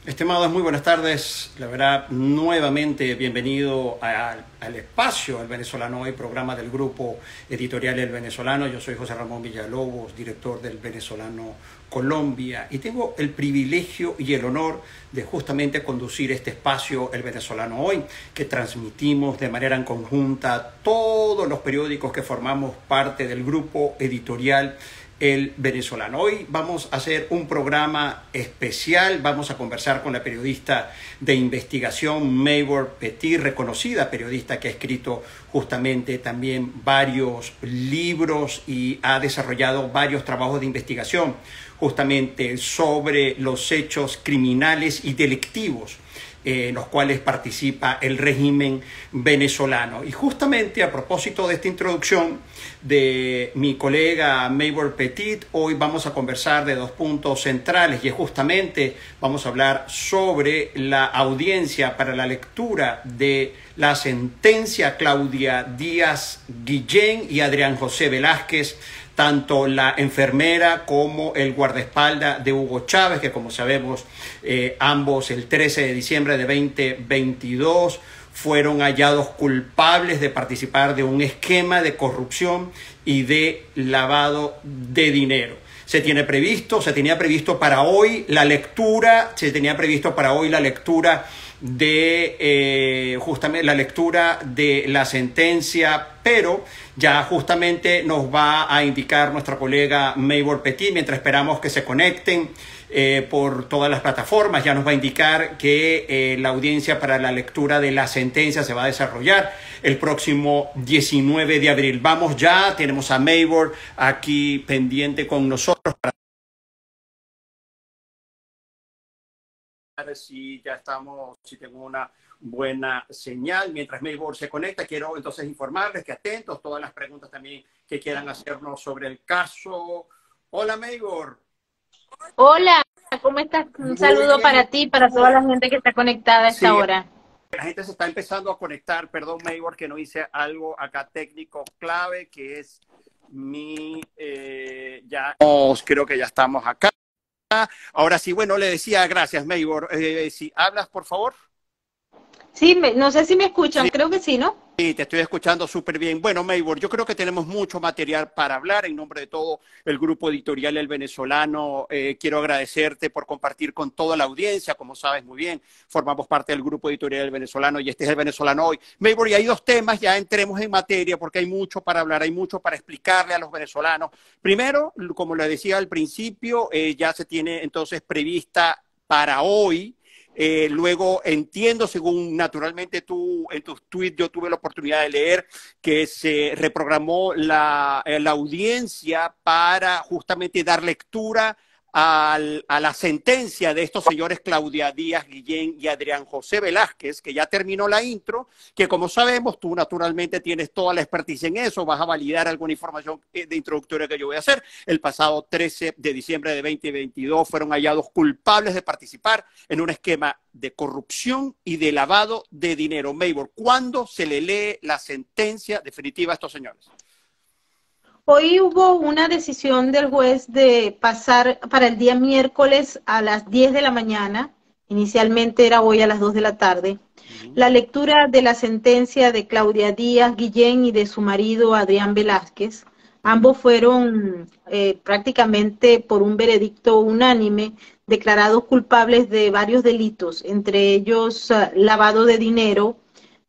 Estimados, muy buenas tardes. La verdad, nuevamente bienvenido al espacio El Venezolano Hoy, programa del grupo editorial El Venezolano. Yo soy José Ramón Villalobos, director del Venezolano Colombia, y tengo el privilegio y el honor de justamente conducir este espacio El Venezolano Hoy, que transmitimos de manera en conjunta todos los periódicos que formamos parte del grupo editorial El Venezolano. Hoy vamos a hacer un programa especial. Vamos a conversar con la periodista de investigación Maybor Petit, reconocida periodista que ha escrito justamente también varios libros y ha desarrollado varios trabajos de investigación justamente sobre los hechos criminales y delictivos en los cuales participa el régimen venezolano. Y justamente a propósito de esta introducción de mi colega Maybor Petit, hoy vamos a conversar de dos puntos centrales, y justamente vamos a hablar sobre la audiencia para la lectura de la sentencia Claudia Díaz Guillén y Adrián José Velázquez, tanto la enfermera como el guardaespaldas de Hugo Chávez, que como sabemos ambos el 13 de diciembre de 2022 fueron hallados culpables de participar de un esquema de corrupción y de lavado de dinero. Se tenía previsto para hoy la lectura, de justamente la lectura de la sentencia, pero ya justamente nos va a indicar nuestra colega Maybor Petit, mientras esperamos que se conecten por todas las plataformas. Ya nos va a indicar que la audiencia para la lectura de la sentencia se va a desarrollar el próximo 19 de abril. Vamos ya, tenemos a Maybor aquí pendiente con nosotros para si ya estamos, si tengo una buena señal. Mientras Maybor se conecta, quiero entonces informarles que atentos todas las preguntas también que quieran hacernos sobre el caso. Hola, Maybor. Hola, ¿cómo estás? Un Muy saludo bien, para ti y para toda la gente que está conectada a esta sí, hora. la gente se está empezando a conectar. Perdón, Maybor, que no hice algo acá técnico clave, que es creo que ya estamos acá. Ahora sí, bueno, le decía, gracias, Maybor. Si hablas, por favor. Sí, no sé si me escuchan, Sí. creo que sí, ¿no? Sí, te estoy escuchando súper bien. Bueno, Maybor, yo creo que tenemos mucho material para hablar. En nombre de todo el grupo editorial El Venezolano, quiero agradecerte por compartir con toda la audiencia. Como sabes muy bien, formamos parte del grupo editorial El Venezolano y este es El Venezolano Hoy. Maybor, y hay dos temas, ya entremos en materia porque hay mucho para hablar, hay mucho para explicarle a los venezolanos. Primero, como le decía al principio, ya se tiene entonces prevista para hoy. Luego entiendo, según naturalmente tú en tus tweets yo tuve la oportunidad de leer, que se reprogramó la audiencia para justamente dar lectura a la sentencia de estos señores Claudia Díaz Guillén y Adrián José Velázquez, que ya terminó la intro, que como sabemos tú naturalmente tienes toda la expertise en eso, vas a validar alguna información de introductoria que yo voy a hacer. El pasado 13 de diciembre de 2022 fueron hallados culpables de participar en un esquema de corrupción y de lavado de dinero. Maybor, ¿cuándo se le lee la sentencia definitiva a estos señores? Hoy hubo una decisión del juez de pasar para el día miércoles a las 10 de la mañana, inicialmente era hoy a las 2 de la tarde, la lectura de la sentencia de Claudia Díaz Guillén y de su marido Adrián Velázquez. Ambos fueron prácticamente por un veredicto unánime declarados culpables de varios delitos, entre ellos lavado de dinero,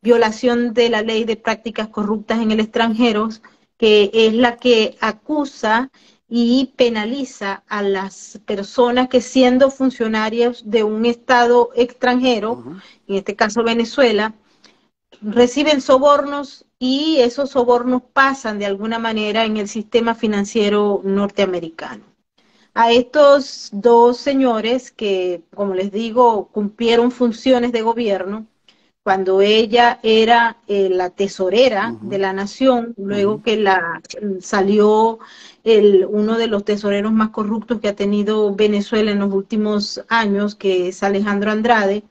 violación de la ley de prácticas corruptas en el extranjero, que es la que acusa y penaliza a las personas que siendo funcionarios de un estado extranjero, en este caso Venezuela, reciben sobornos y esos sobornos pasan de alguna manera en el sistema financiero norteamericano. A estos dos señores que, como les digo, cumplieron funciones de gobierno, cuando ella era la tesorera de la nación, luego que salió uno de los tesoreros más corruptos que ha tenido Venezuela en los últimos años, que es Alejandro Andrade.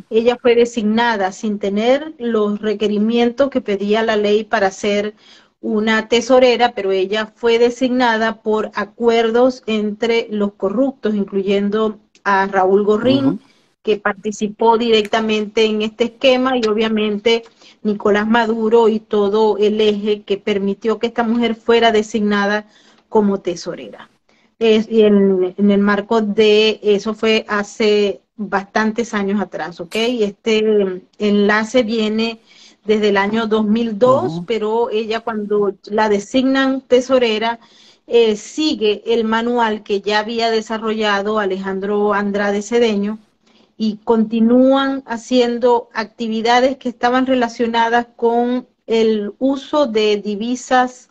Ella fue designada sin tener los requerimientos que pedía la ley para ser una tesorera, pero ella fue designada por acuerdos entre los corruptos, incluyendo a Raúl Gorrín, que participó directamente en este esquema y obviamente Nicolás Maduro y todo el eje que permitió que esta mujer fuera designada como tesorera. Y en el marco de eso fue hace bastantes años atrás, ¿ok? Este enlace viene desde el año 2002, pero ella cuando la designan tesorera, sigue el manual que ya había desarrollado Alejandro Andrade Cedeño y continúan haciendo actividades que estaban relacionadas con el uso de divisas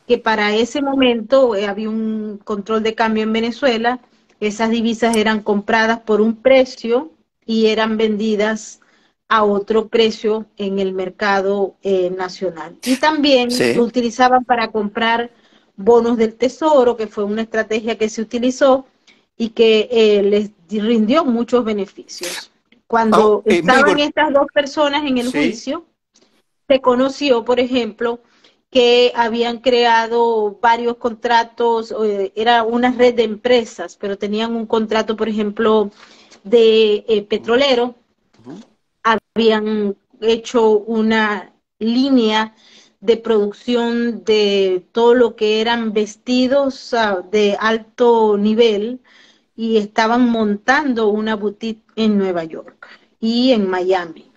que para ese momento había un control de cambio en Venezuela. Esas divisas eran compradas por un precio y eran vendidas a otro precio en el mercado nacional. Y también lo utilizaban para comprar bonos del tesoro, que fue una estrategia que se utilizó y que les rindió muchos beneficios. Cuando estaban estas dos personas en el juicio, se conoció, por ejemplo, que habían creado varios contratos, era una red de empresas, pero tenían un contrato, por ejemplo, de petrolero, habían hecho una línea de producción de todo lo que eran vestidos de alto nivel y estaban montando una boutique en Nueva York y en Miami.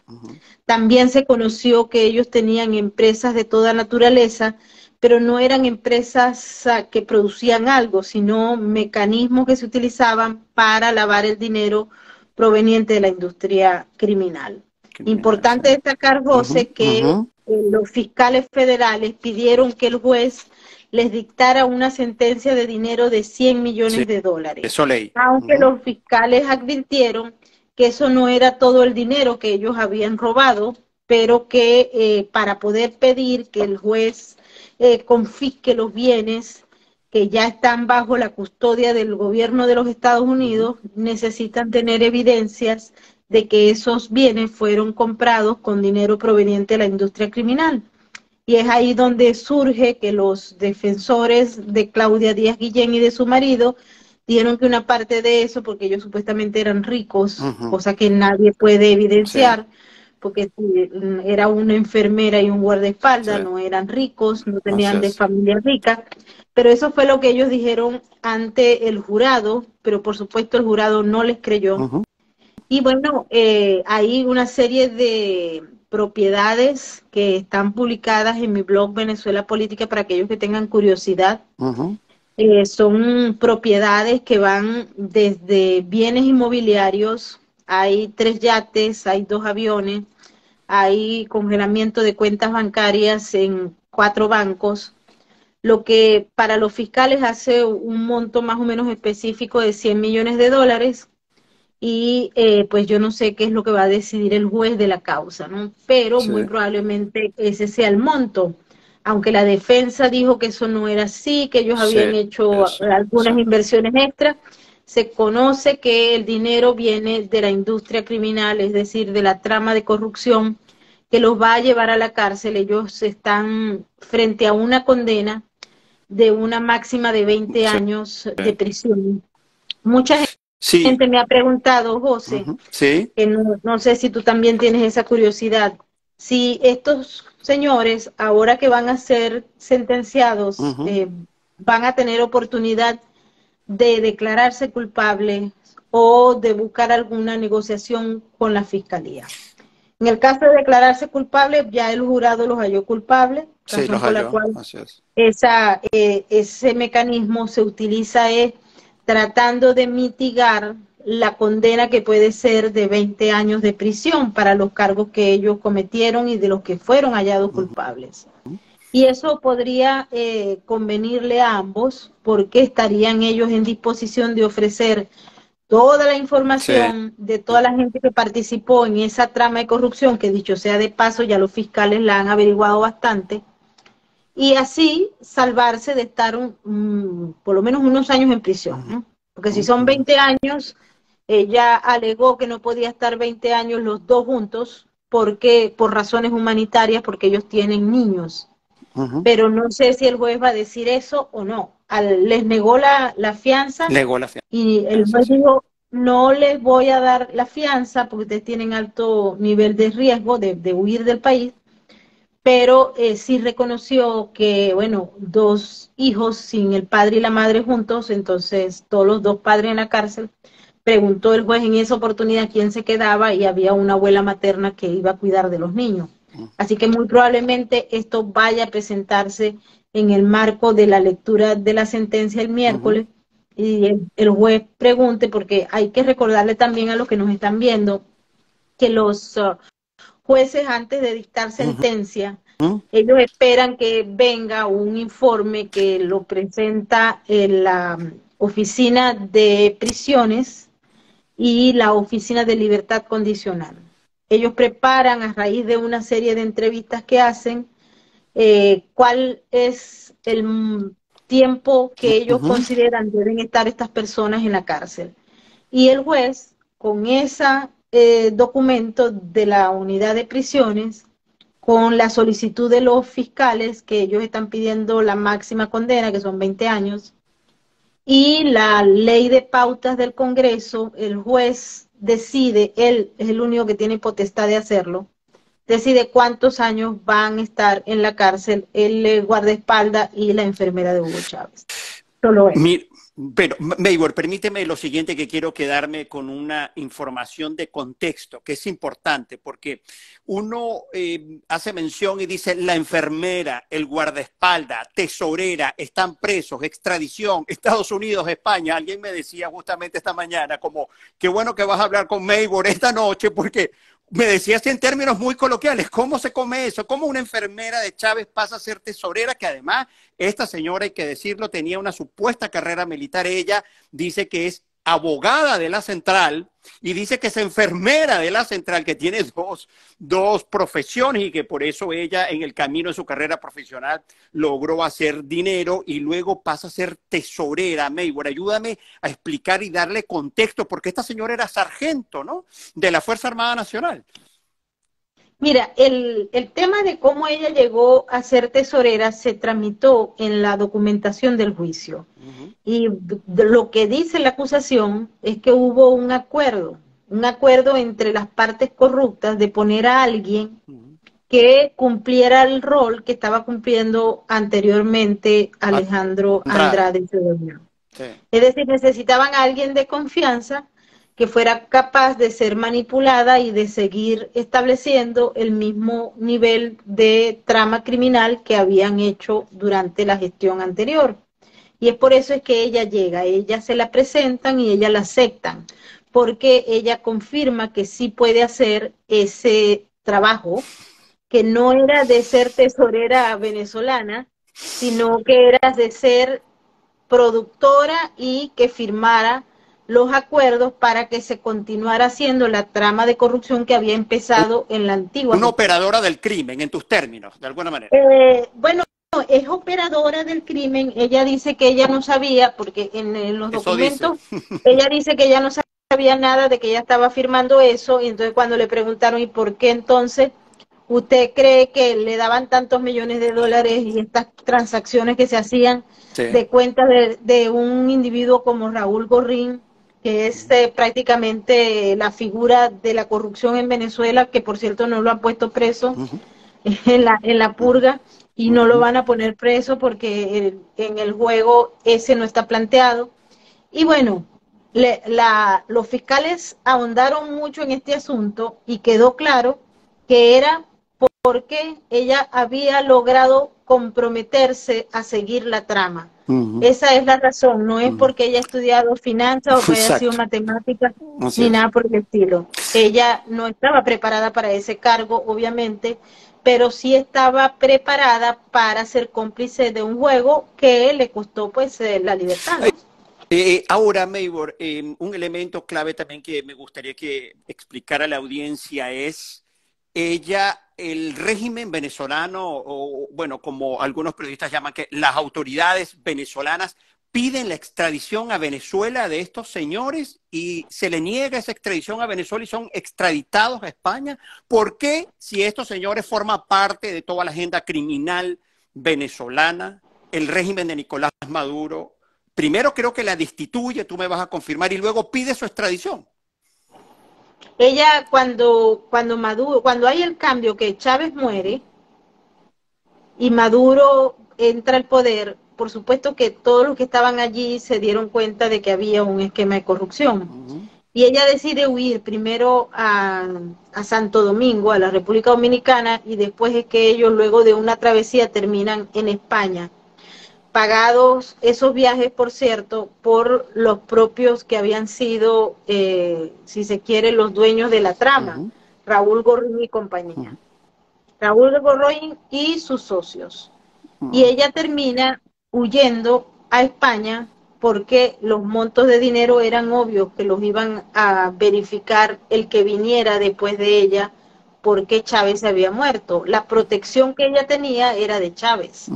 También se conoció que ellos tenían empresas de toda naturaleza, pero no eran empresas que producían algo, sino mecanismos que se utilizaban para lavar el dinero proveniente de la industria criminal. Importante destacar, José, que los fiscales federales pidieron que el juez les dictara una sentencia de dinero de 100 millones de dólares. Eso leí. Aunque los fiscales advirtieron que eso no era todo el dinero que ellos habían robado, pero que para poder pedir que el juez confisque los bienes que ya están bajo la custodia del gobierno de los Estados Unidos, necesitan tener evidencias de que esos bienes fueron comprados con dinero proveniente de la industria criminal. Y es ahí donde surge que los defensores de Claudia Díaz Guillén y de su marido dijeron que una parte de eso, porque ellos supuestamente eran ricos, cosa que nadie puede evidenciar, porque era una enfermera y un guardaespaldas, no eran ricos, no tenían de familia rica, pero eso fue lo que ellos dijeron ante el jurado, pero por supuesto el jurado no les creyó. Y bueno, hay una serie de propiedades que están publicadas en mi blog Venezuela Política para aquellos que tengan curiosidad. Son propiedades que van desde bienes inmobiliarios, hay 3 yates, hay 2 aviones, hay congelamiento de cuentas bancarias en 4 bancos, lo que para los fiscales hace un monto más o menos específico de 100 millones de dólares. Y pues yo no sé qué es lo que va a decidir el juez de la causa, ¿no? Pero muy probablemente ese sea el monto, aunque la defensa dijo que eso no era así, que ellos habían hecho algunas inversiones extras. Se conoce que el dinero viene de la industria criminal, es decir, de la trama de corrupción que los va a llevar a la cárcel. Ellos están frente a una condena de una máxima de 20 años de prisión. Mucha gente me ha preguntado, José, que no sé si tú también tienes esa curiosidad, si estos señores, ahora que van a ser sentenciados, van a tener oportunidad de declararse culpables o de buscar alguna negociación con la fiscalía. En el caso de declararse culpables, ya el jurado los halló culpables, razón por la cual ese mecanismo se utiliza tratando de mitigar la condena que puede ser de 20 años de prisión para los cargos que ellos cometieron y de los que fueron hallados culpables. Y eso podría convenirle a ambos porque estarían ellos en disposición de ofrecer toda la información de toda la gente que participó en esa trama de corrupción, que dicho sea de paso, ya los fiscales la han averiguado bastante, y así salvarse de estar por lo menos unos años en prisión, ¿no? Porque si son 20 años, ella alegó que no podía estar 20 años los dos juntos, porque por razones humanitarias, porque ellos tienen niños. Pero no sé si el juez va a decir eso o no. Les negó la fianza, y el juez dijo no les voy a dar la fianza porque ustedes tienen alto nivel de riesgo de huir del país, pero sí reconoció que, bueno, dos hijos sin el padre y la madre juntos, entonces todos los dos padres en la cárcel. Preguntó el juez en esa oportunidad quién se quedaba y había una abuela materna que iba a cuidar de los niños. Así que muy probablemente esto vaya a presentarse en el marco de la lectura de la sentencia el miércoles y el juez pregunte, porque hay que recordarle también a los que nos están viendo que los jueces antes de dictar sentencia, ellos esperan que venga un informe que lo presenta en la oficina de prisiones y la oficina de libertad condicional. Ellos preparan a raíz de una serie de entrevistas que hacen cuál es el tiempo que ellos consideran deben estar estas personas en la cárcel. Y el juez, con ese documento de la unidad de prisiones, con la solicitud de los fiscales, que ellos están pidiendo la máxima condena, que son 20 años, y la ley de pautas del Congreso, el juez decide, él es el único que tiene potestad de hacerlo, decide cuántos años van a estar en la cárcel el guardaespaldas y la enfermera de Hugo Chávez. Solo eso. Pero, Maybor, permíteme lo siguiente, que quiero quedarme con una información de contexto, que es importante, porque uno hace mención y dice la enfermera, el guardaespaldas, tesorera, están presos, extradición, Estados Unidos, España. Alguien me decía justamente esta mañana, como, qué bueno que vas a hablar con Maybor esta noche, porque me decías en términos muy coloquiales, ¿cómo se come eso? ¿Cómo una enfermera de Chávez pasa a ser tesorera? Que además, esta señora, hay que decirlo, tenía una supuesta carrera militar. Ella dice que es abogada de la central y dice que es enfermera de la central, que tiene dos profesiones y que por eso ella en el camino de su carrera profesional logró hacer dinero y luego pasa a ser tesorera. Maybor, ayúdame a explicar y darle contexto, porque esta señora era sargento, ¿no?, de la Fuerza Armada Nacional. Mira, el tema de cómo ella llegó a ser tesorera se tramitó en la documentación del juicio. Y lo que dice la acusación es que hubo un acuerdo entre las partes corruptas de poner a alguien que cumpliera el rol que estaba cumpliendo anteriormente Alejandro Andrade Cedeño. Sí. Es decir, necesitaban a alguien de confianza que fuera capaz de ser manipulada y de seguir estableciendo el mismo nivel de trama criminal que habían hecho durante la gestión anterior. Y es por eso es que ella llega, ella se la presentan y ella la aceptan, porque ella confirma que sí puede hacer ese trabajo, que no era de ser tesorera venezolana, sino que era de ser productora y que firmara los acuerdos para que se continuara haciendo la trama de corrupción que había empezado en la antigua. Una operadora del crimen, en tus términos, de alguna manera. Bueno, es operadora del crimen. Ella dice que ella no sabía, porque en los documentos, ella dice que ella no sabía nada de que ella estaba firmando eso, y entonces cuando le preguntaron, ¿y por qué entonces usted cree que le daban tantos millones de dólares y estas transacciones que se hacían de cuentas de un individuo como Raúl Gorrín, que es prácticamente la figura de la corrupción en Venezuela, que por cierto no lo han puesto preso en la purga y no lo van a poner preso porque en el juego ese no está planteado? Y bueno, los fiscales ahondaron mucho en este asunto y quedó claro que era porque ella había logrado comprometerse a seguir la trama. Esa es la razón, no es porque ella ha estudiado finanzas o que haya sido matemática ni nada por el estilo. Ella no estaba preparada para ese cargo, obviamente, pero sí estaba preparada para ser cómplice de un juego que le costó pues la libertad, ¿no? Ahora, Maybor, un elemento clave también que me gustaría que explicara a la audiencia es el régimen venezolano, o bueno, como algunos periodistas llaman, que las autoridades venezolanas piden la extradición a Venezuela de estos señores y se le niega esa extradición a Venezuela y son extraditados a España. ¿Por qué, si estos señores forman parte de toda la agenda criminal venezolana, el régimen de Nicolás Maduro primero creo que la destituye, tú me vas a confirmar, y luego pide su extradición. Ella, cuando hay el cambio, que Chávez muere y Maduro entra al poder, por supuesto que todos los que estaban allí se dieron cuenta de que había un esquema de corrupción. Y ella decide huir primero a Santo Domingo, a la República Dominicana, y después es que ellos, luego de una travesía, terminan en España. Pagados esos viajes, por cierto, por los propios que habían sido, si se quiere, los dueños de la trama, Raúl Gorrín y compañía. Raúl Gorrín y sus socios. Y ella termina huyendo a España porque los montos de dinero eran obvios que los iban a verificar el que viniera después de ella, porque Chávez se había muerto. La protección que ella tenía era de Chávez.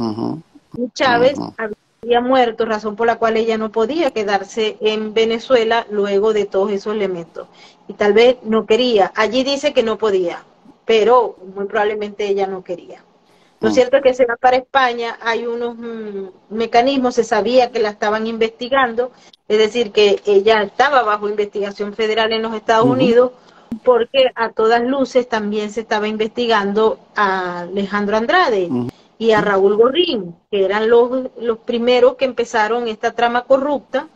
Y Chávez había muerto, razón por la cual ella no podía quedarse en Venezuela luego de todos esos elementos. Y tal vez no quería. Allí dice que no podía, pero muy probablemente ella no quería. Lo cierto es que se va para España, hay unos mecanismos, se sabía que la estaban investigando, es decir, que ella estaba bajo investigación federal en los Estados Unidos, porque a todas luces también se estaba investigando a Alejandro Andrade y a Raúl Gorrín, que eran los primeros que empezaron esta trama corrupta,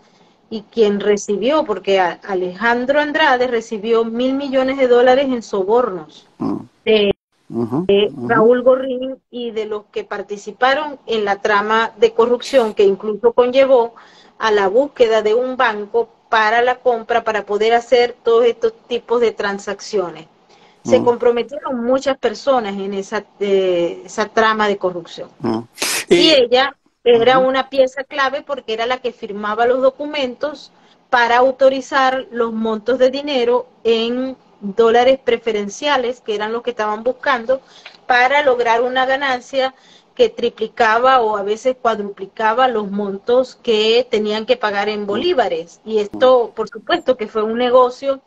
y quien recibió, porque Alejandro Andrade recibió $1.000 millones en sobornos de Raúl Gorrín y de los que participaron en la trama de corrupción, que incluso conllevó a la búsqueda de un banco para la compra, para poder hacer todos estos tipos de transacciones. Se comprometieron muchas personas en esa trama de corrupción. Y ella era una pieza clave porque era la que firmaba los documentos para autorizar los montos de dinero en dólares preferenciales, que eran los que estaban buscando, para lograr una ganancia que triplicaba o a veces cuadruplicaba los montos que tenían que pagar en bolívares. Y esto, por supuesto, que fue un negocio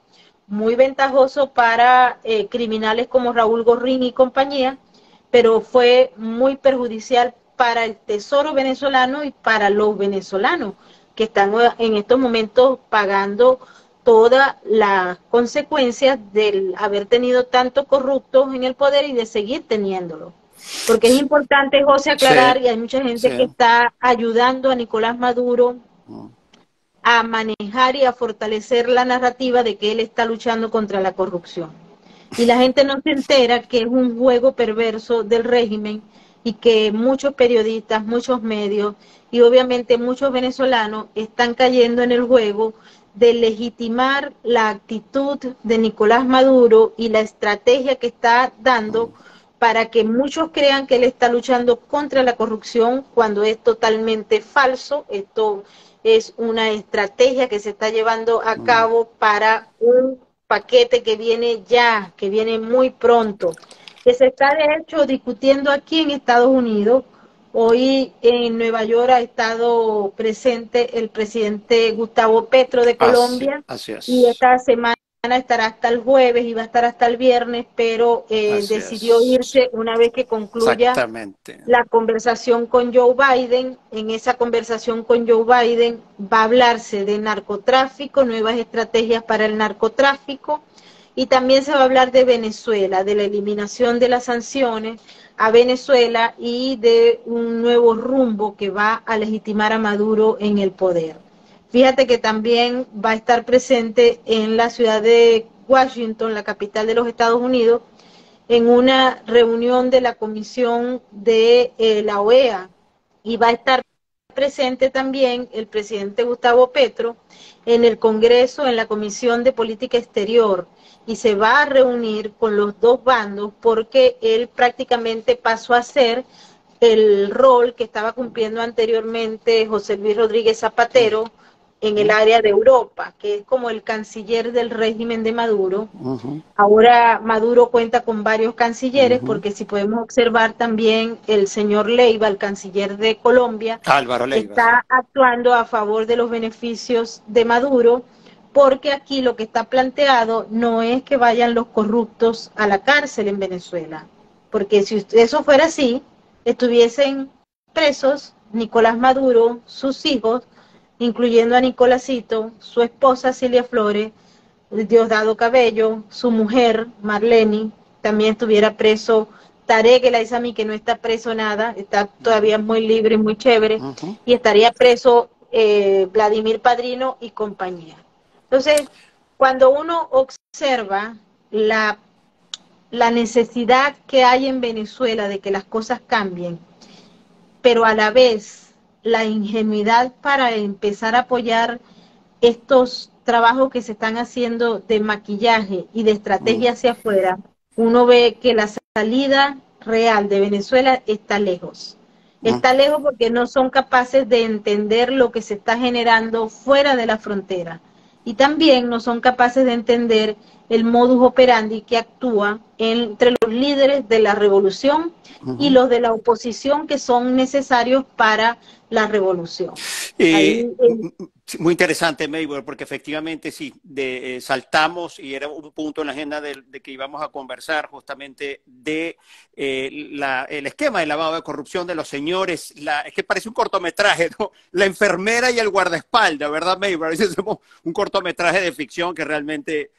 muy ventajoso para criminales como Raúl Gorrín y compañía, pero fue muy perjudicial para el Tesoro venezolano y para los venezolanos, que están en estos momentos pagando todas las consecuencias del haber tenido tantos corruptos en el poder y de seguir teniéndolo. Porque es importante, José, aclarar, y hay mucha gente que está ayudando a Nicolás Maduro a manejar y a fortalecer la narrativa de que él está luchando contra la corrupción. Y la gente no se entera que es un juego perverso del régimen y que muchos periodistas, muchos medios y obviamente muchos venezolanos están cayendo en el juego de legitimar la actitud de Nicolás Maduro y la estrategia que está dando para que muchos crean que él está luchando contra la corrupción cuando es totalmente falso. Esto es una estrategia que se está llevando a cabo para un paquete que viene ya, que viene muy pronto, que se está de hecho discutiendo aquí en Estados Unidos. Hoy en Nueva York ha estado presente el presidente Gustavo Petro de Colombia, así es. Y esta semana estará hasta el jueves y va a estar hasta el viernes, pero decidió irse una vez que concluya la conversación con Joe Biden. En esa conversación con Joe Biden va a hablarse de narcotráfico, nuevas estrategias para el narcotráfico, y también se va a hablar de Venezuela, de la eliminación de las sanciones a Venezuela y de un nuevo rumbo que va a legitimar a Maduro en el poder. Fíjate que también va a estar presente en la ciudad de Washington, la capital de los Estados Unidos, en una reunión de la Comisión de la OEA, y va a estar presente también el presidente Gustavo Petro en el Congreso, en la Comisión de Política Exterior, y se va a reunir con los dos bandos porque él prácticamente pasó a ser el rol que estaba cumpliendo anteriormente José Luis Rodríguez Zapatero en el área de Europa, que es como el canciller del régimen de Maduro. Ahora Maduro cuenta con varios cancilleres, porque si podemos observar también el señor Leiva, el canciller de Colombia, Álvaro Leiva, está actuando a favor de los beneficios de Maduro, porque aquí lo que está planteado no es que vayan los corruptos a la cárcel en Venezuela, porque si eso fuera así, estuviesen presos Nicolás Maduro, sus hijos, incluyendo a Nicolásito, su esposa Cilia Flores, Diosdado Cabello, su mujer Marlene, también estuviera preso Tarek El Aizami, que no está preso nada, está todavía muy libre y muy chévere, y estaría preso Vladimir Padrino y compañía. Entonces, cuando uno observa la necesidad que hay en Venezuela de que las cosas cambien, pero a la vez la ingenuidad para empezar a apoyar estos trabajos que se están haciendo de maquillaje y de estrategia hacia afuera, uno ve que la salida real de Venezuela está lejos. Está lejos porque no son capaces de entender lo que se está generando fuera de la frontera. Y también no son capaces de entender el modus operandi que actúa entre los líderes de la revolución y los de la oposición, que son necesarios para la revolución. Muy interesante, Maybor, porque efectivamente sí, saltamos, y era un punto en la agenda de que íbamos a conversar justamente de el esquema de lavado de corrupción de los señores. Es que parece un cortometraje, ¿no? La enfermera y el guardaespaldas, ¿verdad, Maybor? A veces hacemos un cortometraje de ficción que realmente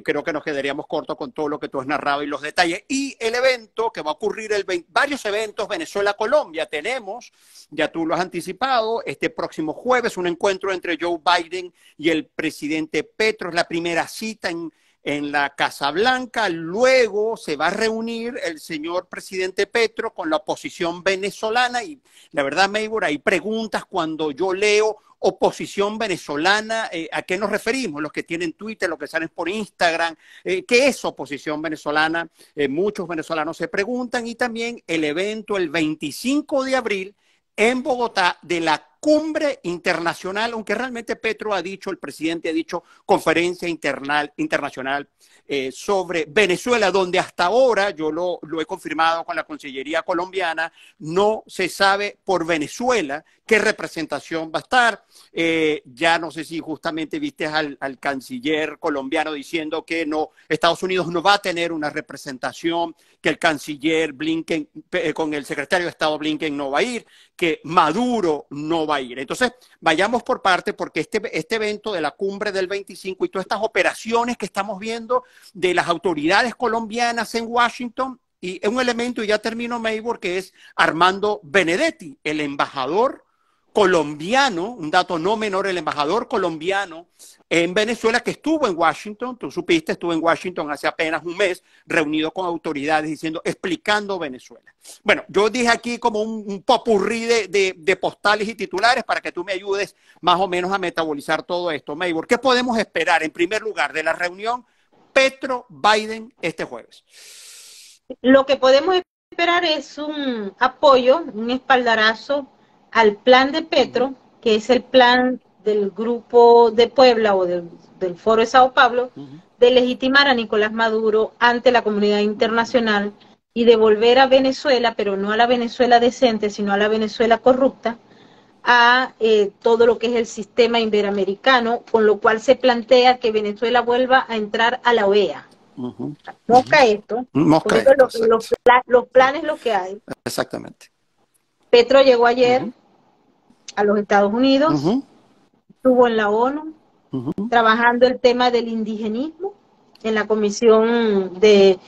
creo que nos quedaríamos cortos con todo lo que tú has narrado y los detalles. Y el evento que va a ocurrir, varios eventos Venezuela-Colombia. Tenemos, ya tú lo has anticipado, este próximo jueves un encuentro entre Joe Biden y el presidente Petro. Es la primera cita en la Casa Blanca. Luego se va a reunir el señor presidente Petro con la oposición venezolana. Y la verdad, Maybor, hay preguntas cuando yo leo oposición venezolana, ¿a qué nos referimos? Los que tienen Twitter, los que salen por Instagram, ¿qué es oposición venezolana? Muchos venezolanos se preguntan. Y también el evento el 25 de abril en Bogotá de la cumbre internacional, aunque realmente Petro ha dicho, el presidente ha dicho conferencia internacional sobre Venezuela, donde hasta ahora, yo lo he confirmado con la Cancillería colombiana, no se sabe por Venezuela qué representación va a estar. Ya no sé si justamente viste al canciller colombiano diciendo que no, Estados Unidos no va a tener una representación, que el canciller Blinken, con el secretario de Estado Blinken no va a ir, que Maduro no va a ir. Entonces, vayamos por parte, porque este evento de la cumbre del 25 y todas estas operaciones que estamos viendo de las autoridades colombianas en Washington, y es un elemento, y ya termino, Maybor, que es Armando Benedetti, el embajador colombiano, un dato no menor, el embajador colombiano en Venezuela, que estuvo en Washington, tú supiste, estuvo en Washington hace apenas un mes, reunido con autoridades, explicando Venezuela. Bueno, yo dije aquí como un popurrí de postales y titulares para que tú me ayudes más o menos a metabolizar todo esto. Maybor, ¿qué podemos esperar en primer lugar de la reunión Petro-Biden este jueves? Lo que podemos esperar es un apoyo, un espaldarazo al plan de Petro, que es el plan del Grupo de Puebla o del Foro de Sao Paulo, de legitimar a Nicolás Maduro ante la comunidad internacional y devolver a Venezuela, pero no a la Venezuela decente, sino a la Venezuela corrupta, a todo lo que es el sistema iberoamericano, con lo cual se plantea que Venezuela vuelva a entrar a la OEA. Mosca esto, Mosca esto, los planes lo que hay. Exactamente. Petro llegó ayer a los Estados Unidos, estuvo en la ONU, trabajando el tema del indigenismo, en la comisión que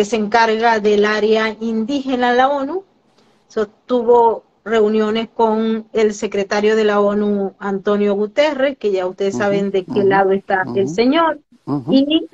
se encarga del área indígena en la ONU. Tuvo reuniones con el secretario de la ONU, Antonio Guterres, que ya ustedes saben de qué lado está el señor, y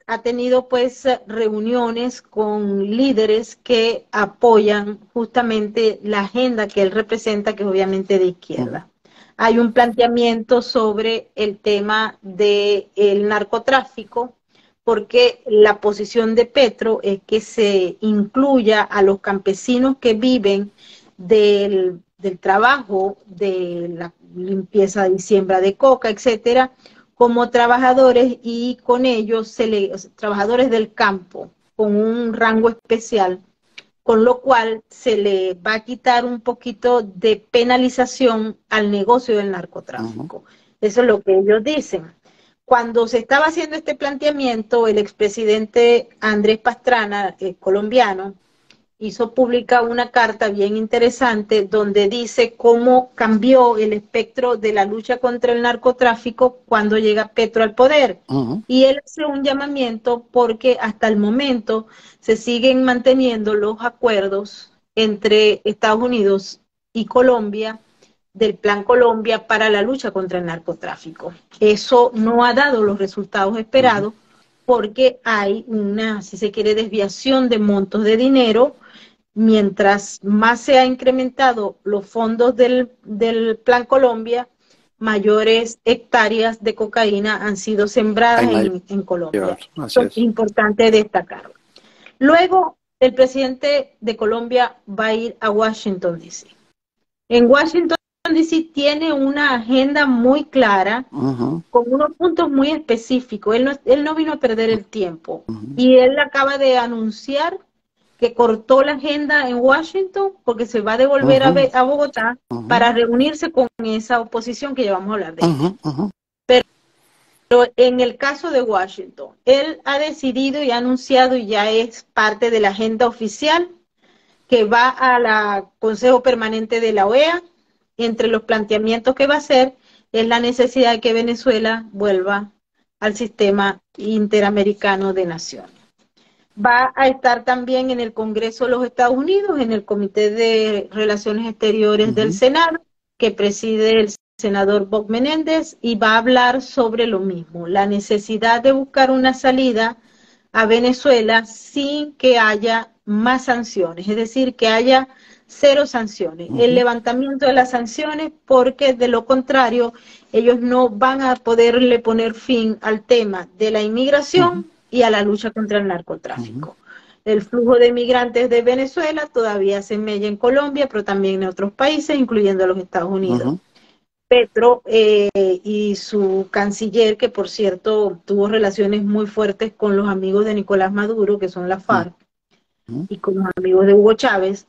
ha tenido pues reuniones con líderes que apoyan justamente la agenda que él representa, que es obviamente de izquierda. Hay un planteamiento sobre el tema del narcotráfico, porque la posición de Petro es que se incluya a los campesinos que viven del trabajo, de la limpieza y siembra de coca, etcétera, como trabajadores, y con ellos trabajadores del campo con un rango especial, con lo cual se le va a quitar un poquito de penalización al negocio del narcotráfico. Eso es lo que ellos dicen. Cuando se estaba haciendo este planteamiento, el expresidente Andrés Pastrana, colombiano, hizo pública una carta bien interesante donde dice cómo cambió el espectro de la lucha contra el narcotráfico cuando llega Petro al poder. Y él hace un llamamiento porque hasta el momento se siguen manteniendo los acuerdos entre Estados Unidos y Colombia del Plan Colombia para la lucha contra el narcotráfico. Eso no ha dado los resultados esperados porque hay una, si se quiere, desviación de montos de dinero. Mientras más se ha incrementado los fondos del Plan Colombia, mayores hectáreas de cocaína han sido sembradas en Colombia. Eso es importante destacarlo. Luego, el presidente de Colombia va a ir a Washington, D.C. En Washington, D.C. tiene una agenda muy clara, con unos puntos muy específicos. Él no vino a perder el tiempo. Y él acaba de anunciar que cortó la agenda en Washington porque se va a devolver a Bogotá para reunirse con esa oposición que ya vamos a hablar de ella. Pero en el caso de Washington, él ha decidido y ha anunciado, y ya es parte de la agenda oficial, que va a la Consejo Permanente de la OEA. Entre los planteamientos que va a hacer es la necesidad de que Venezuela vuelva al sistema interamericano de naciones. Va a estar también en el Congreso de los Estados Unidos, en el Comité de Relaciones Exteriores del Senado, que preside el senador Bob Menéndez, y va a hablar sobre lo mismo, la necesidad de buscar una salida a Venezuela sin que haya más sanciones, es decir, que haya 0 sanciones, el levantamiento de las sanciones, porque de lo contrario ellos no van a poderle poner fin al tema de la inmigración y a la lucha contra el narcotráfico. El flujo de migrantes de Venezuela todavía se mella en Colombia, pero también en otros países, incluyendo los Estados Unidos. Petro y su canciller, que por cierto tuvo relaciones muy fuertes con los amigos de Nicolás Maduro, que son la FARC, y con los amigos de Hugo Chávez,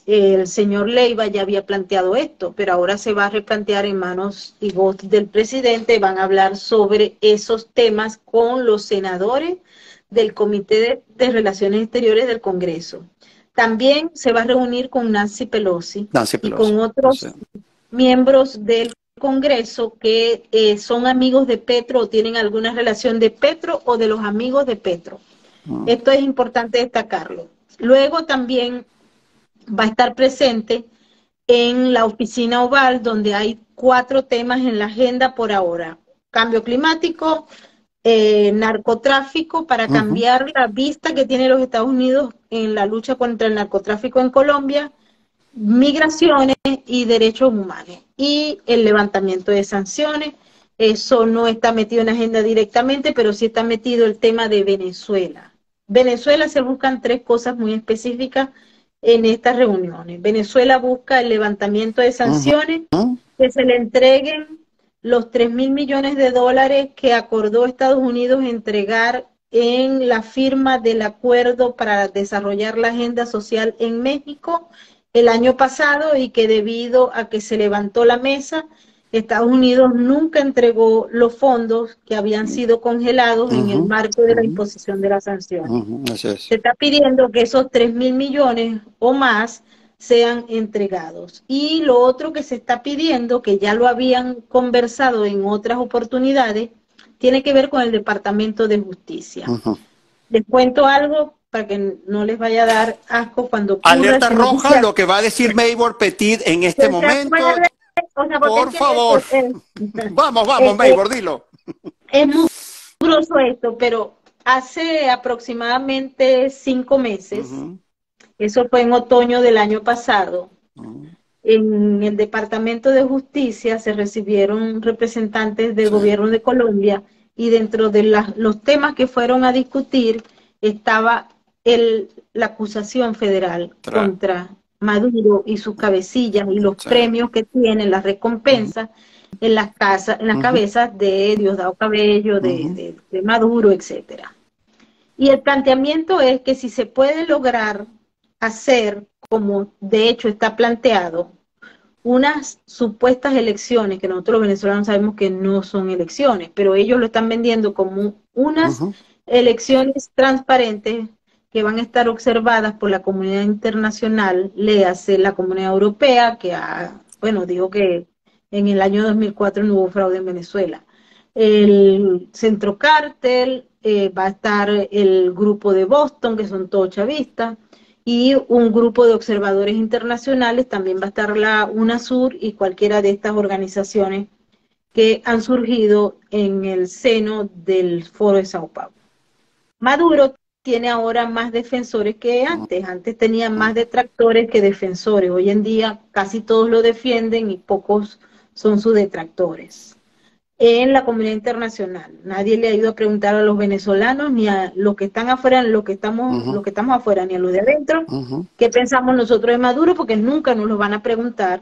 el señor Leiva ya había planteado esto, pero ahora se va a replantear en manos y voz del presidente. Van a hablar sobre esos temas con los senadores del Comité de Relaciones Exteriores del Congreso. También se va a reunir con Nancy Pelosi y con otros miembros del Congreso que son amigos de Petro o tienen alguna relación de Petro o de los amigos de Petro. Esto es importante destacarlo. Luego también va a estar presente en la oficina oval, donde hay 4 temas en la agenda por ahora: cambio climático, narcotráfico, para cambiar la vista que tiene los Estados Unidos en la lucha contra el narcotráfico en Colombia, migraciones y derechos humanos, y el levantamiento de sanciones. Eso no está metido en la agenda directamente, pero sí está metido el tema de Venezuela. Venezuela, se buscan 3 cosas muy específicas en estas reuniones. Venezuela busca el levantamiento de sanciones, que se le entreguen los 3.000 millones de dólares que acordó Estados Unidos entregar en la firma del acuerdo para desarrollar la agenda social en México el año pasado, y que debido a que se levantó la mesa, Estados Unidos nunca entregó los fondos que habían sido congelados en el marco de la imposición de las sanciones. Se está pidiendo que esos 3.000 millones o más sean entregados. Y lo otro que se está pidiendo, que ya lo habían conversado en otras oportunidades, tiene que ver con el Departamento de Justicia. Les cuento algo para que no les vaya a dar asco cuando ocurra. Alerta roja, lo que va a decir Maybor Petit en este momento. O sea, por favor. Vamos, Maybor, dilo. Es muy grueso esto, pero hace aproximadamente 5 meses, eso fue en otoño del año pasado, en el Departamento de Justicia se recibieron representantes del gobierno de Colombia, y dentro de los temas que fueron a discutir estaba la acusación federal contra Maduro y sus cabecillas y los premios que tienen, las recompensas en las cabezas de Diosdado Cabello, de Maduro, etcétera. Y el planteamiento es que si se puede lograr hacer, como de hecho está planteado, unas supuestas elecciones, que nosotros los venezolanos sabemos que no son elecciones, pero ellos lo están vendiendo como unas elecciones transparentes, que van a estar observadas por la comunidad internacional, léase la comunidad europea, que bueno, dijo que en el año 2004 no hubo fraude en Venezuela. El Centro Cártel, va a estar el grupo de Boston, que son todos chavistas, y un grupo de observadores internacionales, también va a estar la UNASUR y cualquiera de estas organizaciones que han surgido en el seno del Foro de Sao Paulo. Maduro tiene ahora más defensores que antes. Antes tenía más detractores que defensores. Hoy en día casi todos lo defienden y pocos son sus detractores. En la comunidad internacional, nadie le ha ido a preguntar a los venezolanos ni a los que están afuera, los que estamos afuera, ni a los de adentro, qué pensamos nosotros de Maduro, porque nunca nos lo van a preguntar.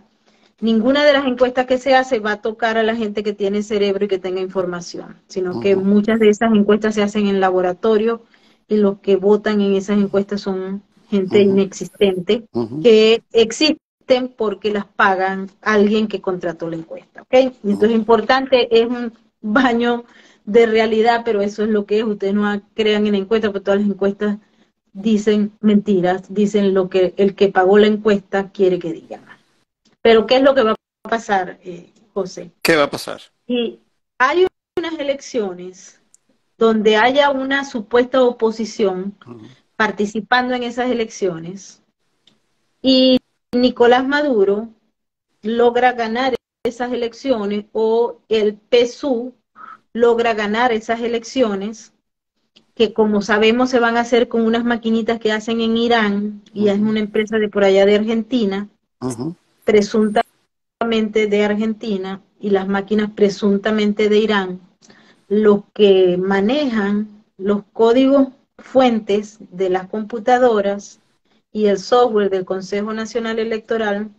Ninguna de las encuestas que se hace va a tocar a la gente que tiene cerebro y que tenga información, sino que muchas de esas encuestas se hacen en laboratorio y los que votan en esas encuestas son gente inexistente, que existen porque las pagan alguien que contrató la encuesta, ¿ok? Entonces, importante, es un baño de realidad, pero eso es lo que es. Ustedes no crean en la encuesta, porque todas las encuestas dicen mentiras, dicen lo que el que pagó la encuesta quiere que diga. Pero ¿qué es lo que va a pasar, José? ¿Qué va a pasar? Y hay unas elecciones donde haya una supuesta oposición participando en esas elecciones y Nicolás Maduro logra ganar esas elecciones, o el PSUV logra ganar esas elecciones, que como sabemos se van a hacer con unas maquinitas que hacen en Irán, y es una empresa de por allá de Argentina, presuntamente de Argentina, y las máquinas presuntamente de Irán. Los que manejan los códigos fuentes de las computadoras y el software del Consejo Nacional Electoral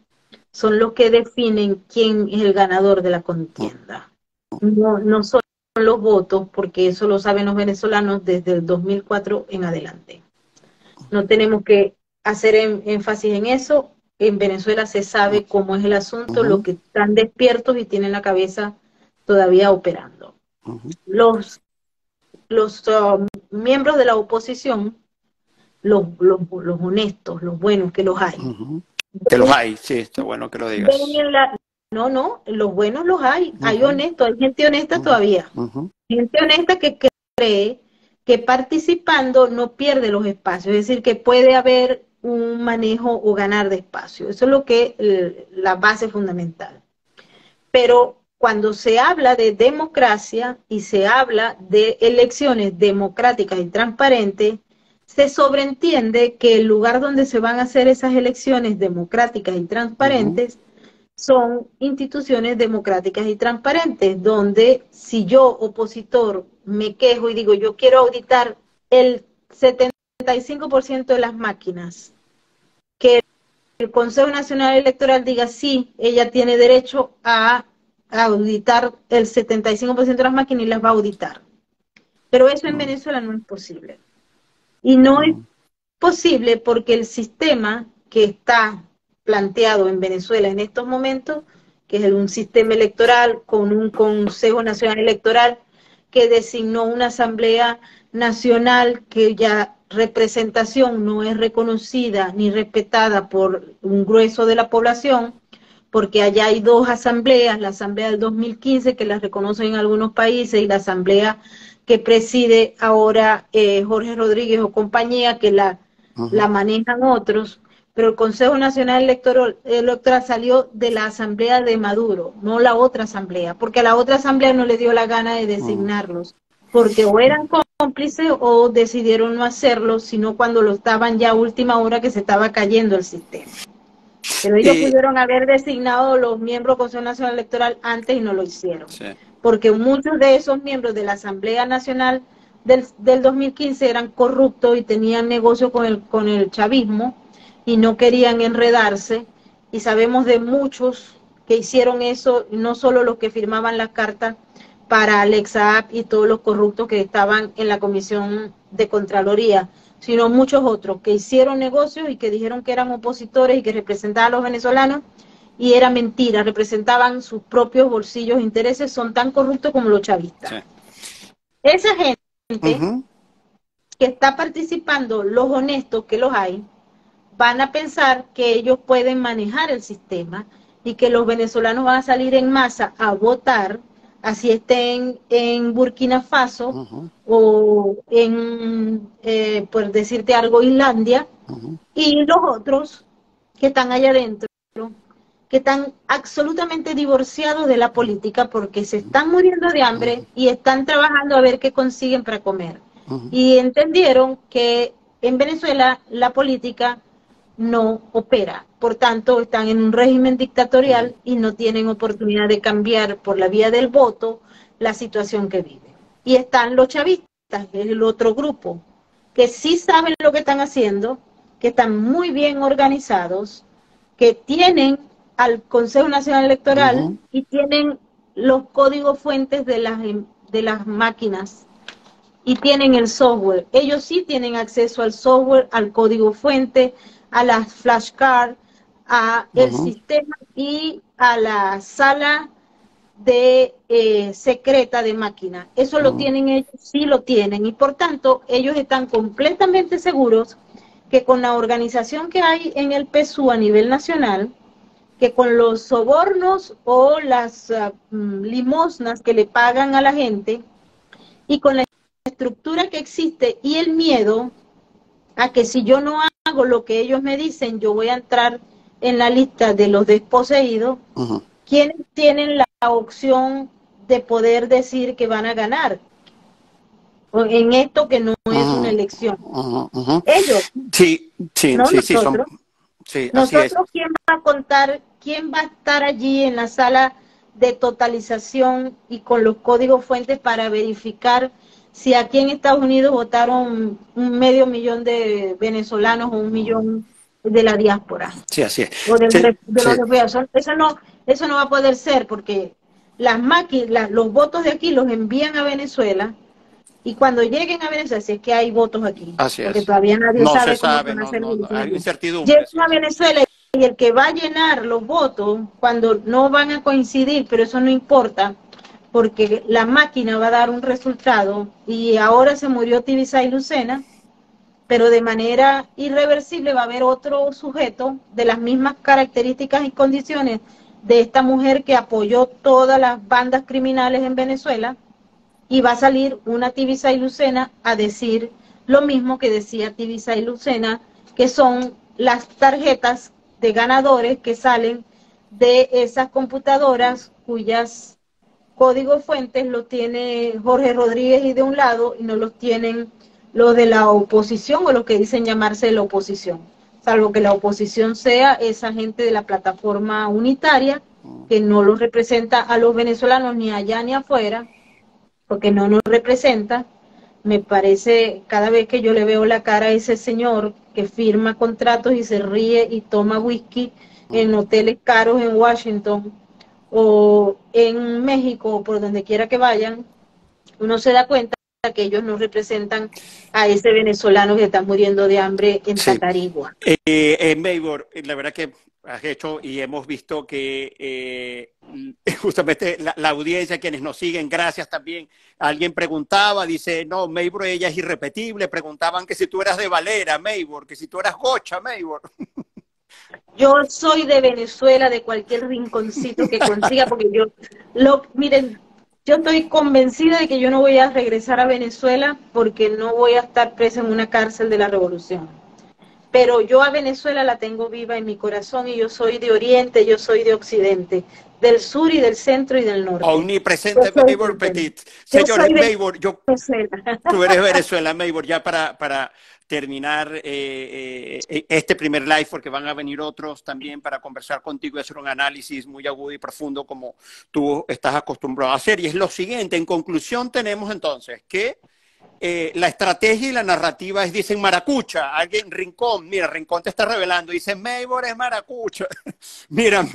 son los que definen quién es el ganador de la contienda. No son los votos, porque eso lo saben los venezolanos desde el 2004 en adelante. No tenemos que hacer énfasis en eso. En Venezuela se sabe cómo es el asunto, los que están despiertos y tienen la cabeza todavía operando. Los miembros de la oposición, los honestos, los buenos, que los hay. Que los hay, sí, está bueno que lo digas. No, los buenos los hay. Hay honestos, hay gente honesta todavía. Gente honesta que cree que participando no pierde los espacios, es decir, que puede haber un manejo o ganar de espacio. Eso es lo que la base fundamental. Pero cuando se habla de democracia y se habla de elecciones democráticas y transparentes, se sobreentiende que el lugar donde se van a hacer esas elecciones democráticas y transparentes son instituciones democráticas y transparentes, donde si yo, opositor, me quejo y digo, yo quiero auditar el 75% de las máquinas, que el Consejo Nacional Electoral diga, sí, ella tiene derecho a auditar el 75% de las máquinas y las va a auditar. Pero eso en Venezuela no es posible. Y no es posible porque el sistema que está planteado en Venezuela en estos momentos, que es un sistema electoral con un Consejo Nacional Electoral que designó una Asamblea Nacional cuya representación no es reconocida ni respetada por un grueso de la población, porque allá hay dos asambleas, la Asamblea del 2015 que la reconocen en algunos países y la Asamblea que preside ahora Jorge Rodríguez o compañía, que la manejan otros, pero el Consejo Nacional Electoral salió de la Asamblea de Maduro, no la otra asamblea, porque a la otra asamblea no le dio la gana de designarlos, porque o eran cómplices o decidieron no hacerlo, sino cuando lo estaban ya a última hora que se estaba cayendo el sistema. Pero ellos pudieron haber designado los miembros del Consejo Nacional Electoral antes y no lo hicieron. Sí. Porque muchos de esos miembros de la Asamblea Nacional del 2015 eran corruptos y tenían negocio con el chavismo y no querían enredarse. Y sabemos de muchos que hicieron eso, no solo los que firmaban las cartas para Alexa y todos los corruptos que estaban en la Comisión de Contraloría, sino muchos otros que hicieron negocios y que dijeron que eran opositores y que representaban a los venezolanos, y era mentira, representaban sus propios bolsillos e intereses, son tan corruptos como los chavistas. Sí. Esa gente que está participando, los honestos que los hay, van a pensar que ellos pueden manejar el sistema y que los venezolanos van a salir en masa a votar, así estén en Burkina Faso o en, por decirte algo, Islandia, y los otros que están allá adentro, que están absolutamente divorciados de la política porque se están muriendo de hambre y están trabajando a ver qué consiguen para comer. Y entendieron que en Venezuela la política no opera. Por tanto, están en un régimen dictatorial y no tienen oportunidad de cambiar por la vía del voto la situación que viven. Y están los chavistas, que es el otro grupo, que sí saben lo que están haciendo, que están muy bien organizados, que tienen al Consejo Nacional Electoral y tienen los códigos fuentes de las máquinas y tienen el software. Ellos sí tienen acceso al software, al código fuente, a las flashcards, a el sistema y a la sala de secreta de máquina. Eso lo tienen ellos, sí lo tienen, y por tanto ellos están completamente seguros que con la organización que hay en el PSU a nivel nacional, que con los sobornos o las limosnas que le pagan a la gente y con la estructura que existe y el miedo a que si yo no hago lo que ellos me dicen, yo voy a entrar en la lista de los desposeídos, quienes tienen la opción de poder decir que van a ganar en esto que no es una elección. Ellos, Sí, sí, no sí, sí, nosotros. Sí, así es. Nosotros, ¿quién va a contar, quién va a estar allí en la sala de totalización y con los códigos fuentes para verificar si aquí en Estados Unidos votaron 500.000 de venezolanos o 1.000.000 de la diáspora? Sí, así es. O de Sí, los refugiados. Eso no va a poder ser porque las máquinas, los votos de aquí los envían a Venezuela y cuando lleguen a Venezuela, si es que hay votos aquí, así porque es. todavía nadie No sabe se cómo sabe, van a ser no, elecciones. hay incertidumbre. Llegan a Venezuela y el que va a llenar los votos, cuando no van a coincidir, pero eso no importa, porque la máquina va a dar un resultado y ahora se murió Tibisay Lucena, pero de manera irreversible va a haber otro sujeto de las mismas características y condiciones de esta mujer que apoyó todas las bandas criminales en Venezuela, y va a salir una Tibisay Lucena a decir lo mismo que decía Tibisay Lucena, que son las tarjetas de ganadores que salen de esas computadoras cuyas códigos fuentes los tiene Jorge Rodríguez y de un lado y no los tienen los de la oposición o los que dicen llamarse de la oposición, salvo que la oposición sea esa gente de la plataforma unitaria que no los representa a los venezolanos ni allá ni afuera, porque no nos representa. Me parece, cada vez que yo le veo la cara a ese señor que firma contratos y se ríe y toma whisky en hoteles caros en Washington o en México o por donde quiera que vayan, uno se da cuenta que ellos no representan a ese venezolano que está muriendo de hambre en Tatarigua. Maybor, la verdad que has hecho y hemos visto que justamente la audiencia, quienes nos siguen, gracias también. Alguien preguntaba, dice, no, Maybor, ella es irrepetible. Preguntaban que si tú eras de Valera, Maybor, que si tú eras gocha, Maybor. Yo soy de Venezuela, de cualquier rinconcito que consiga, porque miren, yo estoy convencida de que yo no voy a regresar a Venezuela porque no voy a estar presa en una cárcel de la revolución. Pero yo a Venezuela la tengo viva en mi corazón y yo soy de Oriente, yo soy de Occidente, del sur y del centro y del norte. Omnipresente Maybor Petit. Señores, Maybor, tú eres Venezuela, Maybor, ya para terminar este primer live, porque van a venir otros también para conversar contigo y hacer un análisis muy agudo y profundo como tú estás acostumbrado a hacer. Y es lo siguiente, en conclusión tenemos entonces que la estrategia y la narrativa es, dicen, maracucha. Alguien, Rincón, mira, Rincón te está revelando, dice, Maybor es maracucha. Mira,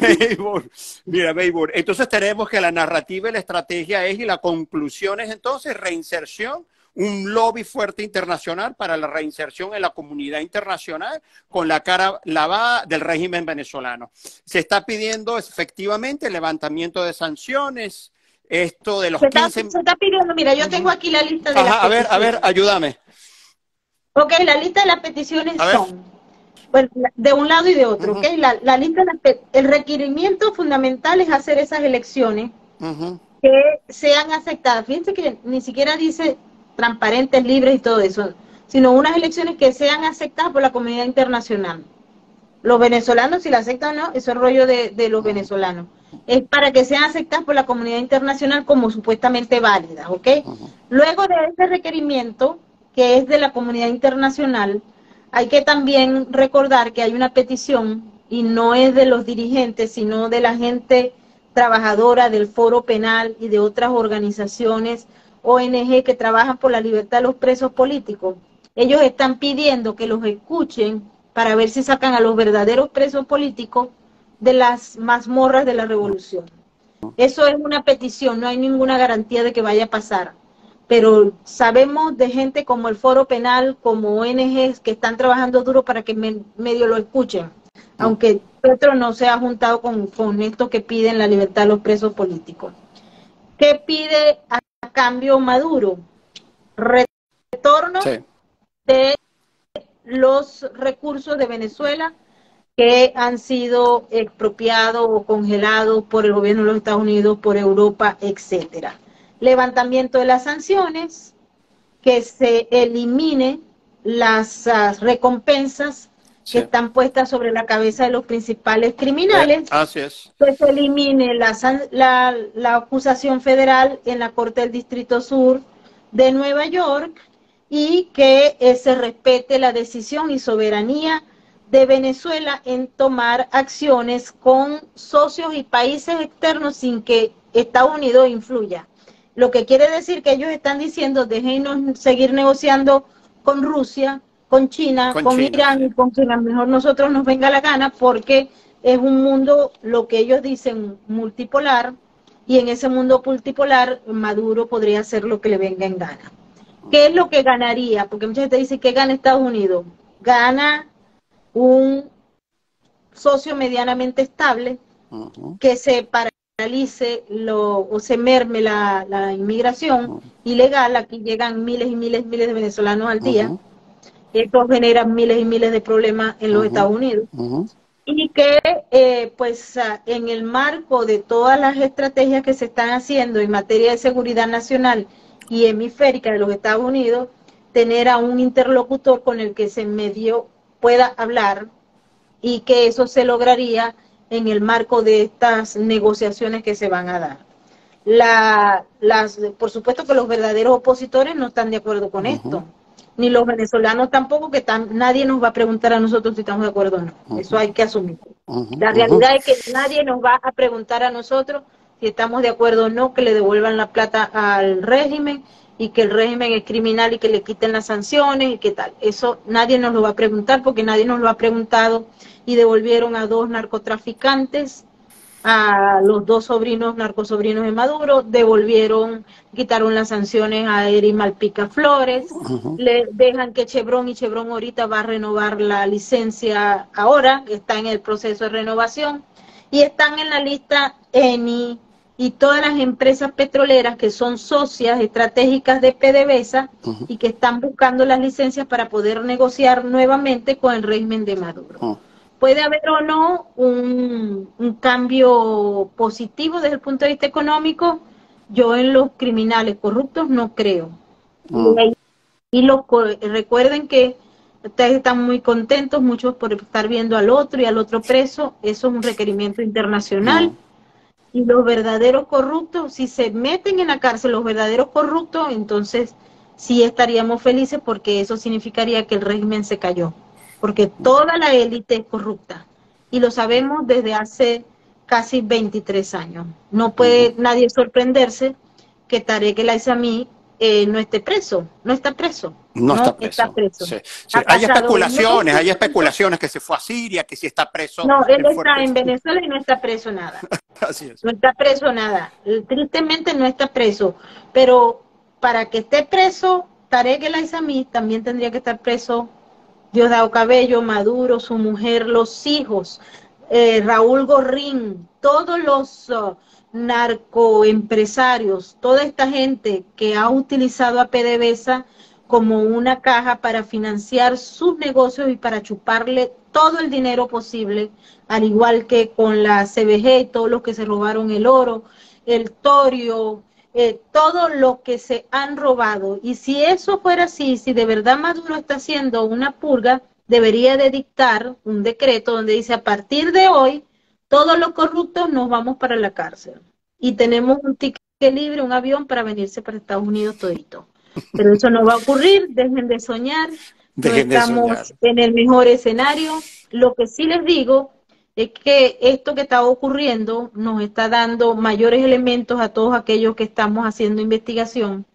Maybor. Entonces tenemos que la narrativa y la estrategia es, y la conclusión es entonces reinserción, un lobby fuerte internacional para la reinserción en la comunidad internacional con la cara lavada del régimen venezolano. Se está pidiendo efectivamente el levantamiento de sanciones. Esto de los 15... Se está pidiendo, mira, yo tengo aquí la lista de a ver, ayúdame. Ok, la lista de las peticiones A ver. son, bueno, de un lado y de otro, ¿ok? La lista, el requerimiento fundamental es hacer esas elecciones que sean aceptadas. Fíjense que ni siquiera dice transparentes, libres y todo eso, sino unas elecciones que sean aceptadas por la comunidad internacional. Los venezolanos, si la aceptan o no, eso es rollo de los venezolanos. Es para que sean aceptadas por la comunidad internacional como supuestamente válidas, ¿ok? Luego de ese requerimiento, que es de la comunidad internacional, hay que también recordar que hay una petición, y no es de los dirigentes, sino de la gente trabajadora del Foro Penal y de otras organizaciones, ONG, que trabajan por la libertad de los presos políticos. Ellos están pidiendo que los escuchen para ver si sacan a los verdaderos presos políticos de las mazmorras de la revolución. Eso es una petición, no hay ninguna garantía de que vaya a pasar. Pero sabemos de gente como el Foro Penal, como ONGs que están trabajando duro para que medio lo escuchen, aunque Petro no se ha juntado con estos que piden la libertad de los presos políticos. ¿Qué pide a cambio Maduro? Retorno de los recursos de Venezuela que han sido expropiados o congelados por el gobierno de los Estados Unidos, por Europa, etcétera. Levantamiento de las sanciones, que se elimine las recompensas que están puestas sobre la cabeza de los principales criminales, Así es. que se elimine la acusación federal en la Corte del Distrito Sur de Nueva York y que se respete la decisión y soberanía de Venezuela en tomar acciones con socios y países externos sin que Estados Unidos influya. Lo que quiere decir que ellos están diciendo, déjenos seguir negociando con Rusia, con China, con Irán y con quien a lo mejor nosotros nos venga la gana, porque es un mundo, lo que ellos dicen, multipolar, y en ese mundo multipolar Maduro podría hacer lo que le venga en gana. ¿Qué es lo que ganaría? Porque mucha gente dice, ¿qué gana Estados Unidos? Gana un socio medianamente estable que se paralice o se merme la inmigración ilegal. Aquí llegan miles y miles y miles de venezolanos al día. Esto genera miles y miles de problemas en los Estados Unidos. Y que, pues, en el marco de todas las estrategias que se están haciendo en materia de seguridad nacional y hemisférica de los Estados Unidos, tener a un interlocutor con el que se medio pueda hablar, y que eso se lograría en el marco de estas negociaciones que se van a dar. Por supuesto que los verdaderos opositores no están de acuerdo con esto, ni los venezolanos tampoco, que nadie nos va a preguntar a nosotros si estamos de acuerdo o no. Eso hay que asumir. La realidad es que nadie nos va a preguntar a nosotros si estamos de acuerdo o no, que le devuelvan la plata al régimen y que el régimen es criminal y que le quiten las sanciones y qué tal. Eso nadie nos lo va a preguntar, porque nadie nos lo ha preguntado, y devolvieron a 2 narcotraficantes, a los 2 sobrinos, narcosobrinos de Maduro, quitaron las sanciones a Eri Malpica Flores, le dejan que Chevron, y Chevron ahorita va a renovar la licencia ahora, está en el proceso de renovación, y están en la lista ENI y todas las empresas petroleras que son socias estratégicas de PDVSA y que están buscando las licencias para poder negociar nuevamente con el régimen de Maduro. Puede haber o no un cambio positivo desde el punto de vista económico. Yo en los criminales corruptos no creo. Recuerden que ustedes están muy contentos, muchos, por estar viendo al otro y al otro preso. Eso es un requerimiento internacional. Y los verdaderos corruptos, si se meten en la cárcel los verdaderos corruptos, entonces sí estaríamos felices, porque eso significaría que el régimen se cayó. Porque toda la élite es corrupta, y lo sabemos desde hace casi 23 años. No puede nadie sorprenderse que Tarek El Aissami no esté preso, no está preso. No está preso. Sí. Hay especulaciones que se fue a Siria, que sí está preso. No, él está en Venezuela y no está preso nada. Así es. No está preso nada. Tristemente no está preso. Pero para que esté preso Tarek El Aissami, también tendría que estar preso Diosdado Cabello, Maduro, su mujer, los hijos, Raúl Gorrín, todos los narcoempresarios, toda esta gente que ha utilizado a PDVSA como una caja para financiar sus negocios y para chuparle todo el dinero posible, al igual que con la CBG y todos los que se robaron el oro, el torio, todo lo que se han robado. Y si eso fuera así, si de verdad Maduro está haciendo una purga, debería de dictar un decreto donde dice a partir de hoy todos los corruptos nos vamos para la cárcel y tenemos un ticket libre, un avión para venirse para Estados Unidos todito. Pero eso no va a ocurrir, dejen de soñar, no Dejen de soñar. estamos en el mejor escenario. Lo que sí les digo es que esto que está ocurriendo nos está dando mayores elementos a todos aquellos que estamos haciendo investigación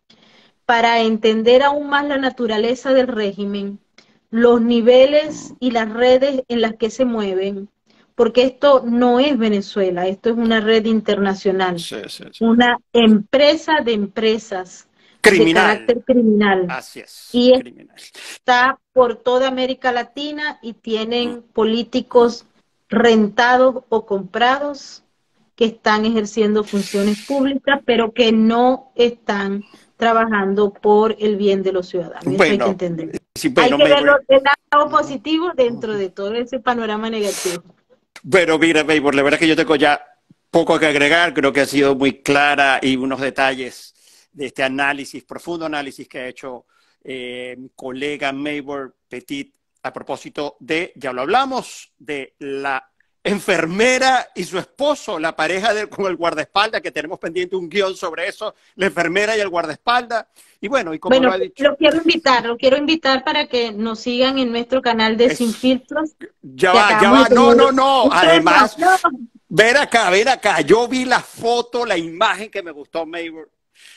para entender aún más la naturaleza del régimen, los niveles y las redes en las que se mueven, porque esto no es Venezuela, esto es una red internacional, Sí, sí, sí. una empresa de empresas de carácter Criminal. criminal. Así es, Y criminal. está por toda América Latina y tienen políticos rentados o comprados que están ejerciendo funciones públicas, pero que no están trabajando por el bien de los ciudadanos. Eso hay que Bueno, entender. sí, Hay bueno, que ver Maybor. el lado positivo dentro de todo ese panorama negativo. Bueno, mira, Maybor, la verdad es que yo tengo ya poco que agregar, creo que ha sido muy clara y unos detalles de este análisis, profundo análisis que ha hecho mi colega Maybor Petit a propósito de, ya lo hablamos, de la enfermera y su esposo, la pareja con el guardaespaldas, que tenemos pendiente un guión sobre eso, la enfermera y el guardaespaldas. Y bueno, y como Bueno, lo ha dicho, lo quiero invitar para que nos sigan en nuestro canal de Sin es, Filtros, ya que va, ya acabamos va, de no, tener... no, no, además, No, ven acá, yo vi la foto, la imagen que me gustó, Maybor,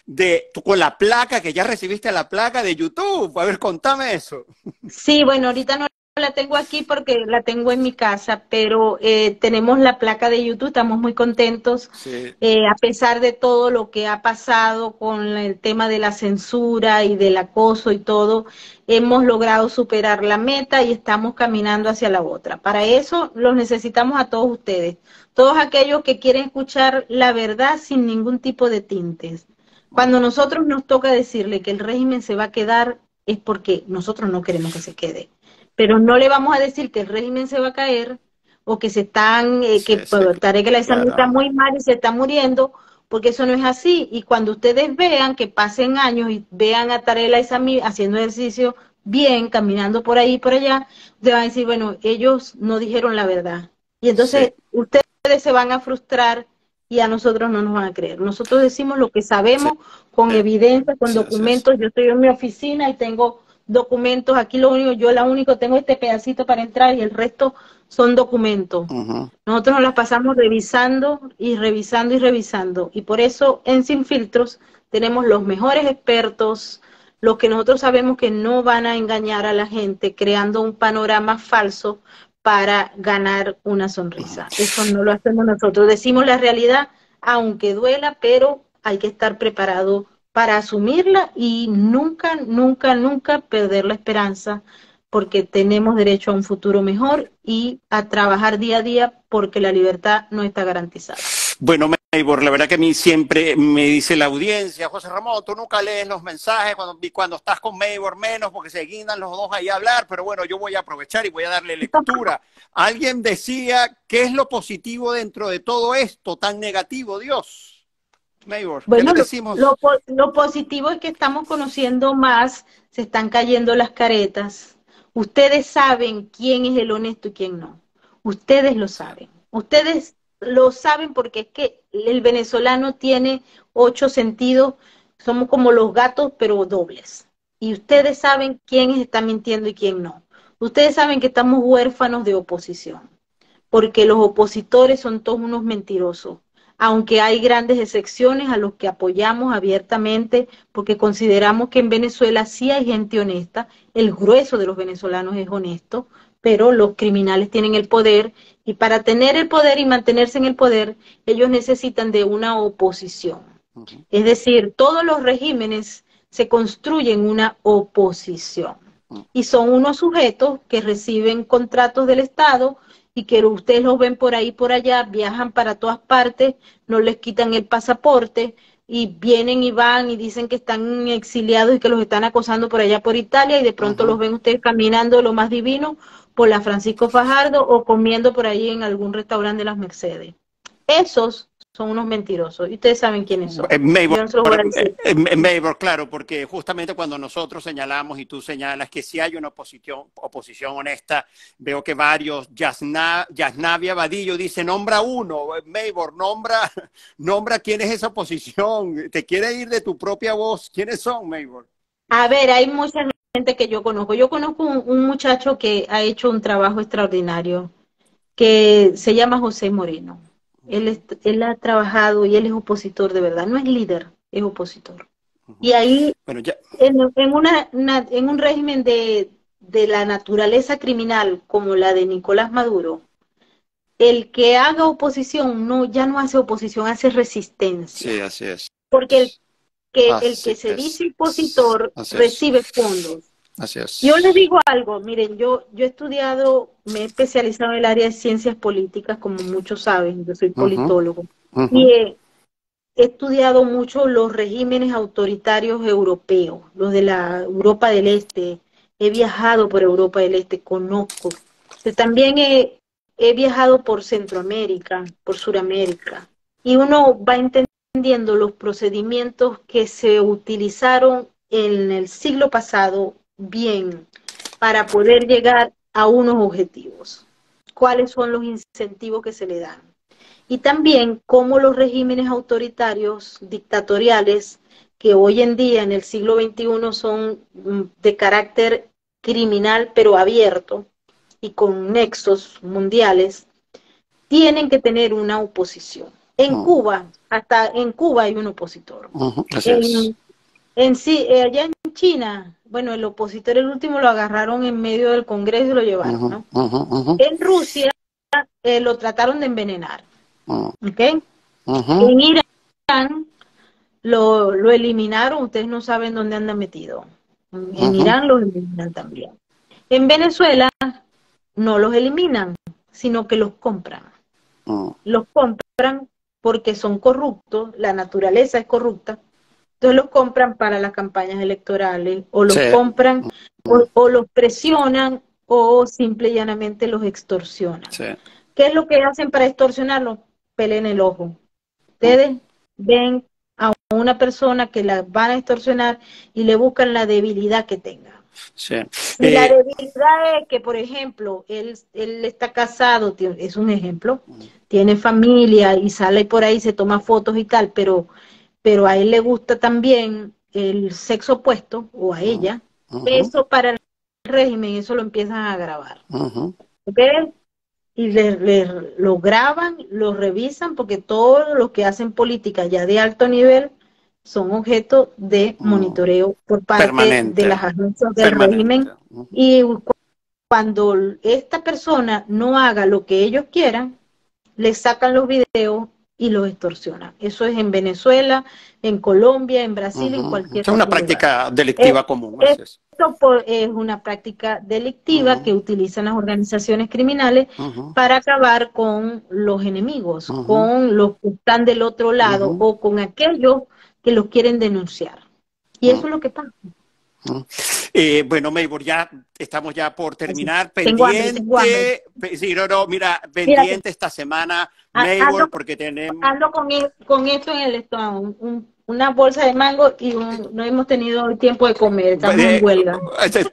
de tú con la placa, que ya recibiste la placa de YouTube. A ver, contame eso. sí, bueno, ahorita no la tengo aquí porque la tengo en mi casa, pero tenemos la placa de YouTube, estamos muy contentos, Sí. a pesar de todo lo que ha pasado con el tema de la censura y del acoso y todo, hemos logrado superar la meta y estamos caminando hacia la otra. Para eso los necesitamos a todos ustedes, todos aquellos que quieren escuchar la verdad sin ningún tipo de tintes. Cuando nosotros nos toca decirle que el régimen se va a quedar, es porque nosotros no queremos que se quede. Pero no le vamos a decir que el régimen se va a caer o que se están, Sí, que sí, Tarek El Aissami está claro. muy mal y se está muriendo, porque eso no es así. Y cuando ustedes vean que pasen años y vean a Tarek El Aissami haciendo ejercicio bien, caminando por ahí y por allá, ustedes van a decir, bueno, ellos no dijeron la verdad. Y Sí, entonces ustedes se van a frustrar y a nosotros no nos van a creer. Nosotros decimos lo que sí, sabemos con evidencia, con sí, sí, sí. documentos. Yo estoy en mi oficina y tengo documentos. Aquí lo único, yo la único tengo este pedacito para entrar y el resto son documentos. Ujú. Nosotros nos las pasamos revisando y revisando y revisando. Y por eso en Sin Filtros tenemos los mejores expertos, los que nosotros sabemos que no van a engañar a la gente creando un panorama falso para ganar una sonrisa. Eso no lo hacemos nosotros. Decimos la realidad, aunque duela, pero hay que estar preparado para asumirla y nunca, nunca, nunca perder la esperanza, porque tenemos derecho a un futuro mejor y a trabajar día a día porque la libertad no está garantizada. Bueno, Maybor, la verdad que a mí siempre me dice la audiencia, José Ramón, tú nunca lees los mensajes cuando estás con Maybor menos porque se guindan los dos ahí a hablar, pero bueno, yo voy a aprovechar y voy a darle lectura. Alguien decía, ¿qué es lo positivo dentro de todo esto tan negativo, Dios? Maybor, ¿qué Bueno, le decimos? lo positivo es que estamos conociendo más, se están cayendo las caretas. Ustedes saben quién es el honesto y quién no. Ustedes lo Sí. saben. Ustedes lo saben porque es que el venezolano tiene 8 sentidos, somos como los gatos, pero dobles. Y ustedes saben quién está mintiendo y quién no. Ustedes saben que estamos huérfanos de oposición, porque los opositores son todos unos mentirosos, aunque hay grandes excepciones a los que apoyamos abiertamente, porque consideramos que en Venezuela sí hay gente honesta, el grueso de los venezolanos es honesto, pero los criminales tienen el poder, y para tener el poder y mantenerse en el poder, ellos necesitan de una oposición. Ujú. Es decir, todos los regímenes se construyen una oposición, y son unos sujetos que reciben contratos del Estado y que ustedes los ven por ahí por allá, viajan para todas partes, no les quitan el pasaporte, y vienen y van y dicen que están exiliados y que los están acosando por allá por Italia y de pronto los ven ustedes caminando lo más divino por la Francisco Fajardo o comiendo por ahí en algún restaurante de las Mercedes. Esos son unos mentirosos y ustedes saben quiénes son. Yo no se los voy a decir. Maybor, claro, porque justamente cuando nosotros señalamos y tú señalas que si hay una oposición honesta, veo que varios, Yasnavia Vadillo dice, nombra uno, Maybor, nombra quién es esa oposición, te quiere ir de tu propia voz, ¿quiénes son, Maybor? A ver, hay mucha gente que yo conozco. Yo conozco un muchacho que ha hecho un trabajo extraordinario, que se llama José Moreno. Él ha trabajado y él es opositor de verdad, no es líder, es opositor. Y ahí, bueno, ya. en un régimen de la naturaleza criminal como la de Nicolás Maduro, el que haga oposición ya no hace oposición, hace resistencia. Sí, así es. Porque el que se dice opositor recibe fondos. Así es. Yo les digo algo, miren, yo he estudiado, me he especializado en el área de ciencias políticas, como muchos saben, yo soy politólogo, y he estudiado mucho los regímenes autoritarios europeos, los de la Europa del Este, he viajado por Europa del Este, conozco, pero también he viajado por Centroamérica, por Suramérica, y uno va entendiendo los procedimientos que se utilizaron en el siglo pasado bien para poder llegar a unos objetivos. ¿Cuáles son los incentivos que se le dan? Y también cómo los regímenes autoritarios, dictatoriales, que hoy en día en el siglo XXI son de carácter criminal pero abierto y con nexos mundiales, tienen que tener una oposición. En Cuba, hasta en Cuba hay un opositor. Allá en China, bueno, el opositor, el último lo agarraron en medio del Congreso y lo llevaron, ¿no? En Rusia lo trataron de envenenar, ¿ok? En Irán lo eliminaron, ustedes no saben dónde anda metido. En Irán los eliminan también. En Venezuela no los eliminan, sino que los compran. Los compran porque son corruptos, la naturaleza es corrupta. Entonces los compran para las campañas electorales, o los compran, o los presionan, o simple y llanamente los extorsionan. ¿Qué es lo que hacen para extorsionarlos? Peleen el ojo. Ustedes ven a una persona que la van a extorsionar y le buscan la debilidad que tenga. Y la debilidad es que, por ejemplo, él está casado, es un ejemplo, tiene familia y sale por ahí, se toma fotos y tal, pero a él le gusta también el sexo opuesto, o a ella, eso para el régimen, eso lo empiezan a grabar. ¿Ok? Y lo graban, lo revisan, porque todos los que hacen política ya de alto nivel son objeto de monitoreo por parte de las agencias del régimen. Y cuando esta persona no haga lo que ellos quieran, le sacan los videos y los extorsionan. Eso es en Venezuela, en Colombia, en Brasil, en cualquier lugar. Es una práctica delictiva común. Esto es una práctica delictiva que utilizan las organizaciones criminales para acabar con los enemigos, con los que están del otro lado o con aquellos que los quieren denunciar. Y eso es lo que pasa. Bueno, Maybor, ya estamos ya por terminar. Pendiente, pendiente esta semana, Maybor, porque tenemos... Ando con esto en el estómago, una bolsa de mango y no hemos tenido el tiempo de comer, estamos en huelga.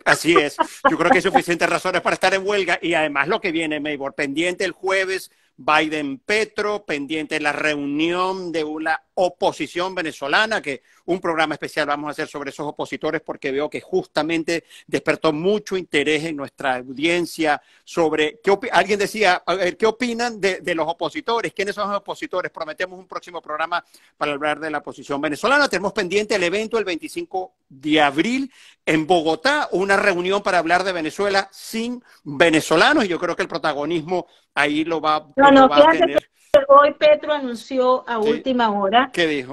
Así es, yo creo que hay suficientes razones para estar en huelga y además lo que viene, Maybor, pendiente el jueves, Biden-Petro, pendiente la reunión de una oposición venezolana, que un programa especial vamos a hacer sobre esos opositores porque veo que justamente despertó mucho interés en nuestra audiencia sobre, alguien decía, a ver, ¿qué opinan de los opositores? ¿Quiénes son los opositores? Prometemos un próximo programa para hablar de la oposición venezolana. Tenemos pendiente el evento el 25 de abril en Bogotá, una reunión para hablar de Venezuela sin venezolanos, y yo creo que el protagonismo ahí lo va a tener. Hoy Petro anunció a última hora que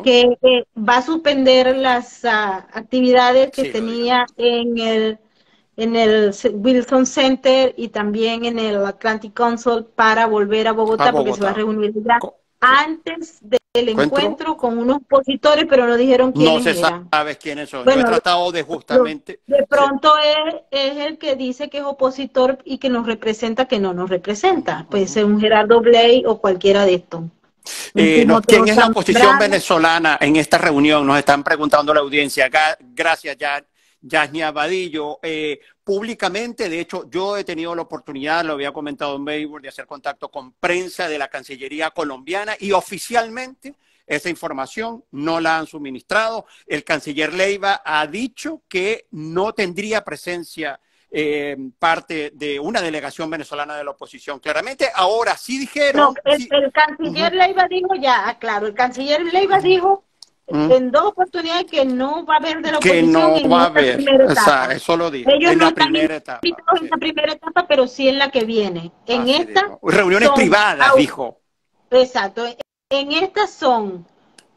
va a suspender las actividades que tenía en el Wilson Center y también en el Atlantic Council para volver a Bogotá, porque se va a reunir ya antes del ¿Encuentro? encuentro con unos opositores, pero no dijeron No quiénes se eran. sabe quiénes son. Yo he Bueno, tratado de justamente... de Sí. pronto es el que dice que es opositor y que nos representa, que no nos representa. Puede ser un Gerardo Blay o cualquiera de estos. Un ¿Quién Timoteo es la oposición Zambrano. venezolana en esta reunión? Nos están preguntando la audiencia. Gracias, Yasnia Abadillo. Públicamente, de hecho, yo he tenido la oportunidad, lo había comentado en Maybor, de hacer contacto con prensa de la Cancillería colombiana y oficialmente esa información no la han suministrado. El canciller Leiva ha dicho que no tendría presencia parte de una delegación venezolana de la oposición. Claramente, ahora sí No, dijeron... Sí, el canciller Leiva dijo ya, claro, el canciller Leiva dijo en dos oportunidades que no va a haber de la que oposición no en va a esta haber, primera o sea, etapa. eso lo dijo, Ellos en no la están primera etapa. invitados en Sí. la primera etapa, pero sí en la que viene. En Así esta dijo. Reuniones son, privadas, dijo. exacto, en estas son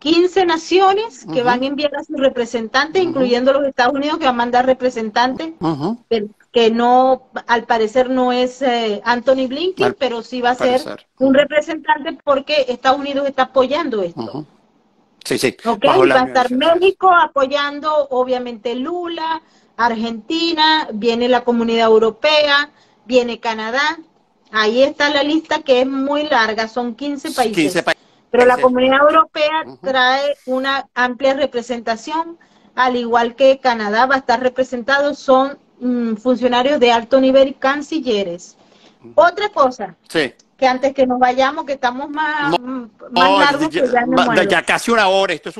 15 naciones que van a enviar a sus representantes, incluyendo los Estados Unidos, que van a mandar representantes, que no, al parecer no es Anthony Blinken, Al pero sí va a ser parecer. un representante porque Estados Unidos está apoyando esto. Sí, sí, ¿Ok? bajo la Va a estar Unión Europea. México apoyando, obviamente, Lula, Argentina, viene la Comunidad Europea, viene Canadá. Ahí está la lista que es muy larga, son 15 15 países. Pero la países. Comunidad Europea trae una amplia representación, al igual que Canadá va a estar representado, son funcionarios de alto nivel y cancilleres. Otra cosa, Sí. que antes que nos vayamos, que estamos más No, largos, que ya me muero. ya casi una hora. Esto es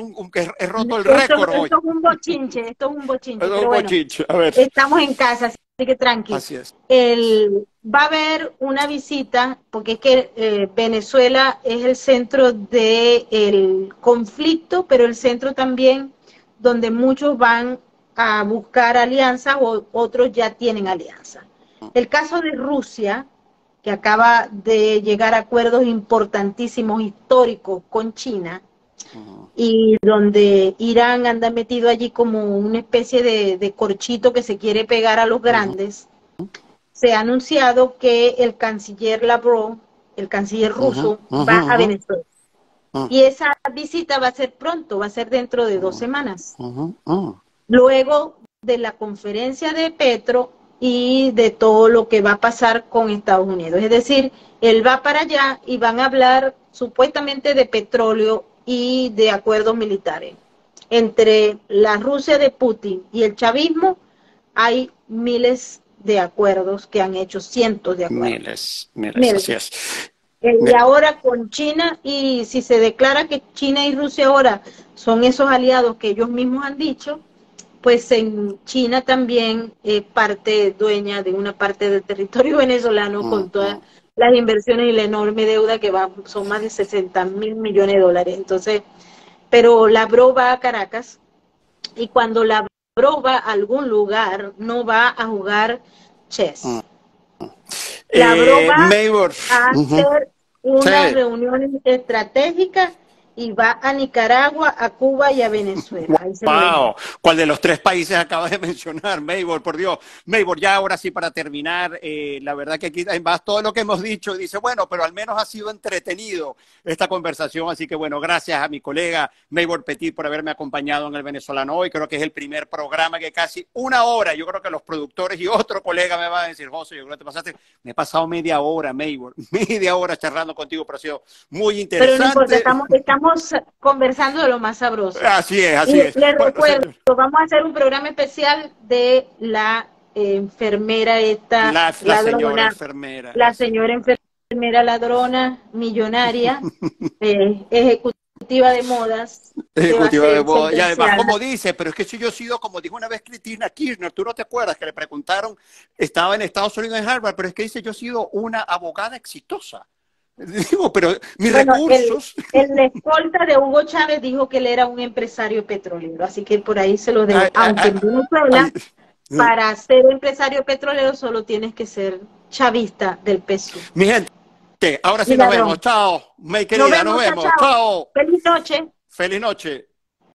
he roto el Esto récord hoy. es un bochinche, esto es un bochinche, Esto es pero un bueno, bochinche. A ver. estamos en casa, así que tranqui. Así es. Va a haber una visita, porque es que Venezuela es el centro del conflicto, pero el centro también donde muchos van a buscar alianzas o otros ya tienen alianzas. El caso de Rusia, que acaba de llegar a acuerdos importantísimos, históricos con China, y donde Irán anda metido allí como una especie de corchito que se quiere pegar a los grandes, se ha anunciado que el canciller Lavrov, el canciller ruso, va a Venezuela. Y esa visita va a ser pronto, va a ser dentro de 2 semanas. Luego de la conferencia de Petro y de todo lo que va a pasar con Estados Unidos. Es decir, él va para allá y van a hablar supuestamente de petróleo y de acuerdos militares. Entre la Rusia de Putin y el chavismo hay miles de acuerdos que han hecho, cientos de acuerdos. Miles, así es. Y ahora con China, y si se declara que China y Rusia ahora son esos aliados que ellos mismos han dicho, pues en China también es parte dueña de una parte del territorio venezolano con todas las inversiones y la enorme deuda que son más de 60.000 millones de dólares. Entonces, pero Lavrov va a Caracas y cuando Lavrov va a algún lugar no va a jugar chess. Lavrov va a hacer unas reuniones estratégicas y va a Nicaragua, a Cuba y a Venezuela. Wow, ¿cuál de los 3 países acabas de mencionar, Maybor? Por Dios. Maybor, ya ahora sí para terminar, la verdad que aquí además todo lo que hemos dicho dice, bueno, pero al menos ha sido entretenido esta conversación, así que bueno, gracias a mi colega Maybor Petit por haberme acompañado en el Venezolano Hoy. Creo que es el primer programa que casi una hora, yo creo que los productores y otro colega me van a decir, José, yo creo que te pasaste, me he pasado media hora, Maybor, media hora charlando contigo, pero ha sido muy interesante. Pero no importa, estamos conversando de lo más sabroso. Así es, así es. Les recuerdo, vamos a hacer un programa especial de la enfermera esta, la ladrona, señora enfermera. La señora enfermera ladrona, millonaria, ejecutiva de modas. Ejecutiva de modas. Y además, como dice, pero es que si yo he sido, como dijo una vez Cristina Kirchner, tú no te acuerdas que le preguntaron, estaba en Estados Unidos en Harvard, pero es que dice, yo he sido una abogada exitosa. Digo, pero mis recursos... El escolta de Hugo Chávez dijo que él era un empresario petrolero, así que por ahí se lo dejo. Aunque en Venezuela, para ser empresario petrolero solo tienes que ser chavista del peso. Mi gente, ahora sí nos vemos. Chao. Mi querida, nos vemos. Chao. Feliz noche. Feliz noche.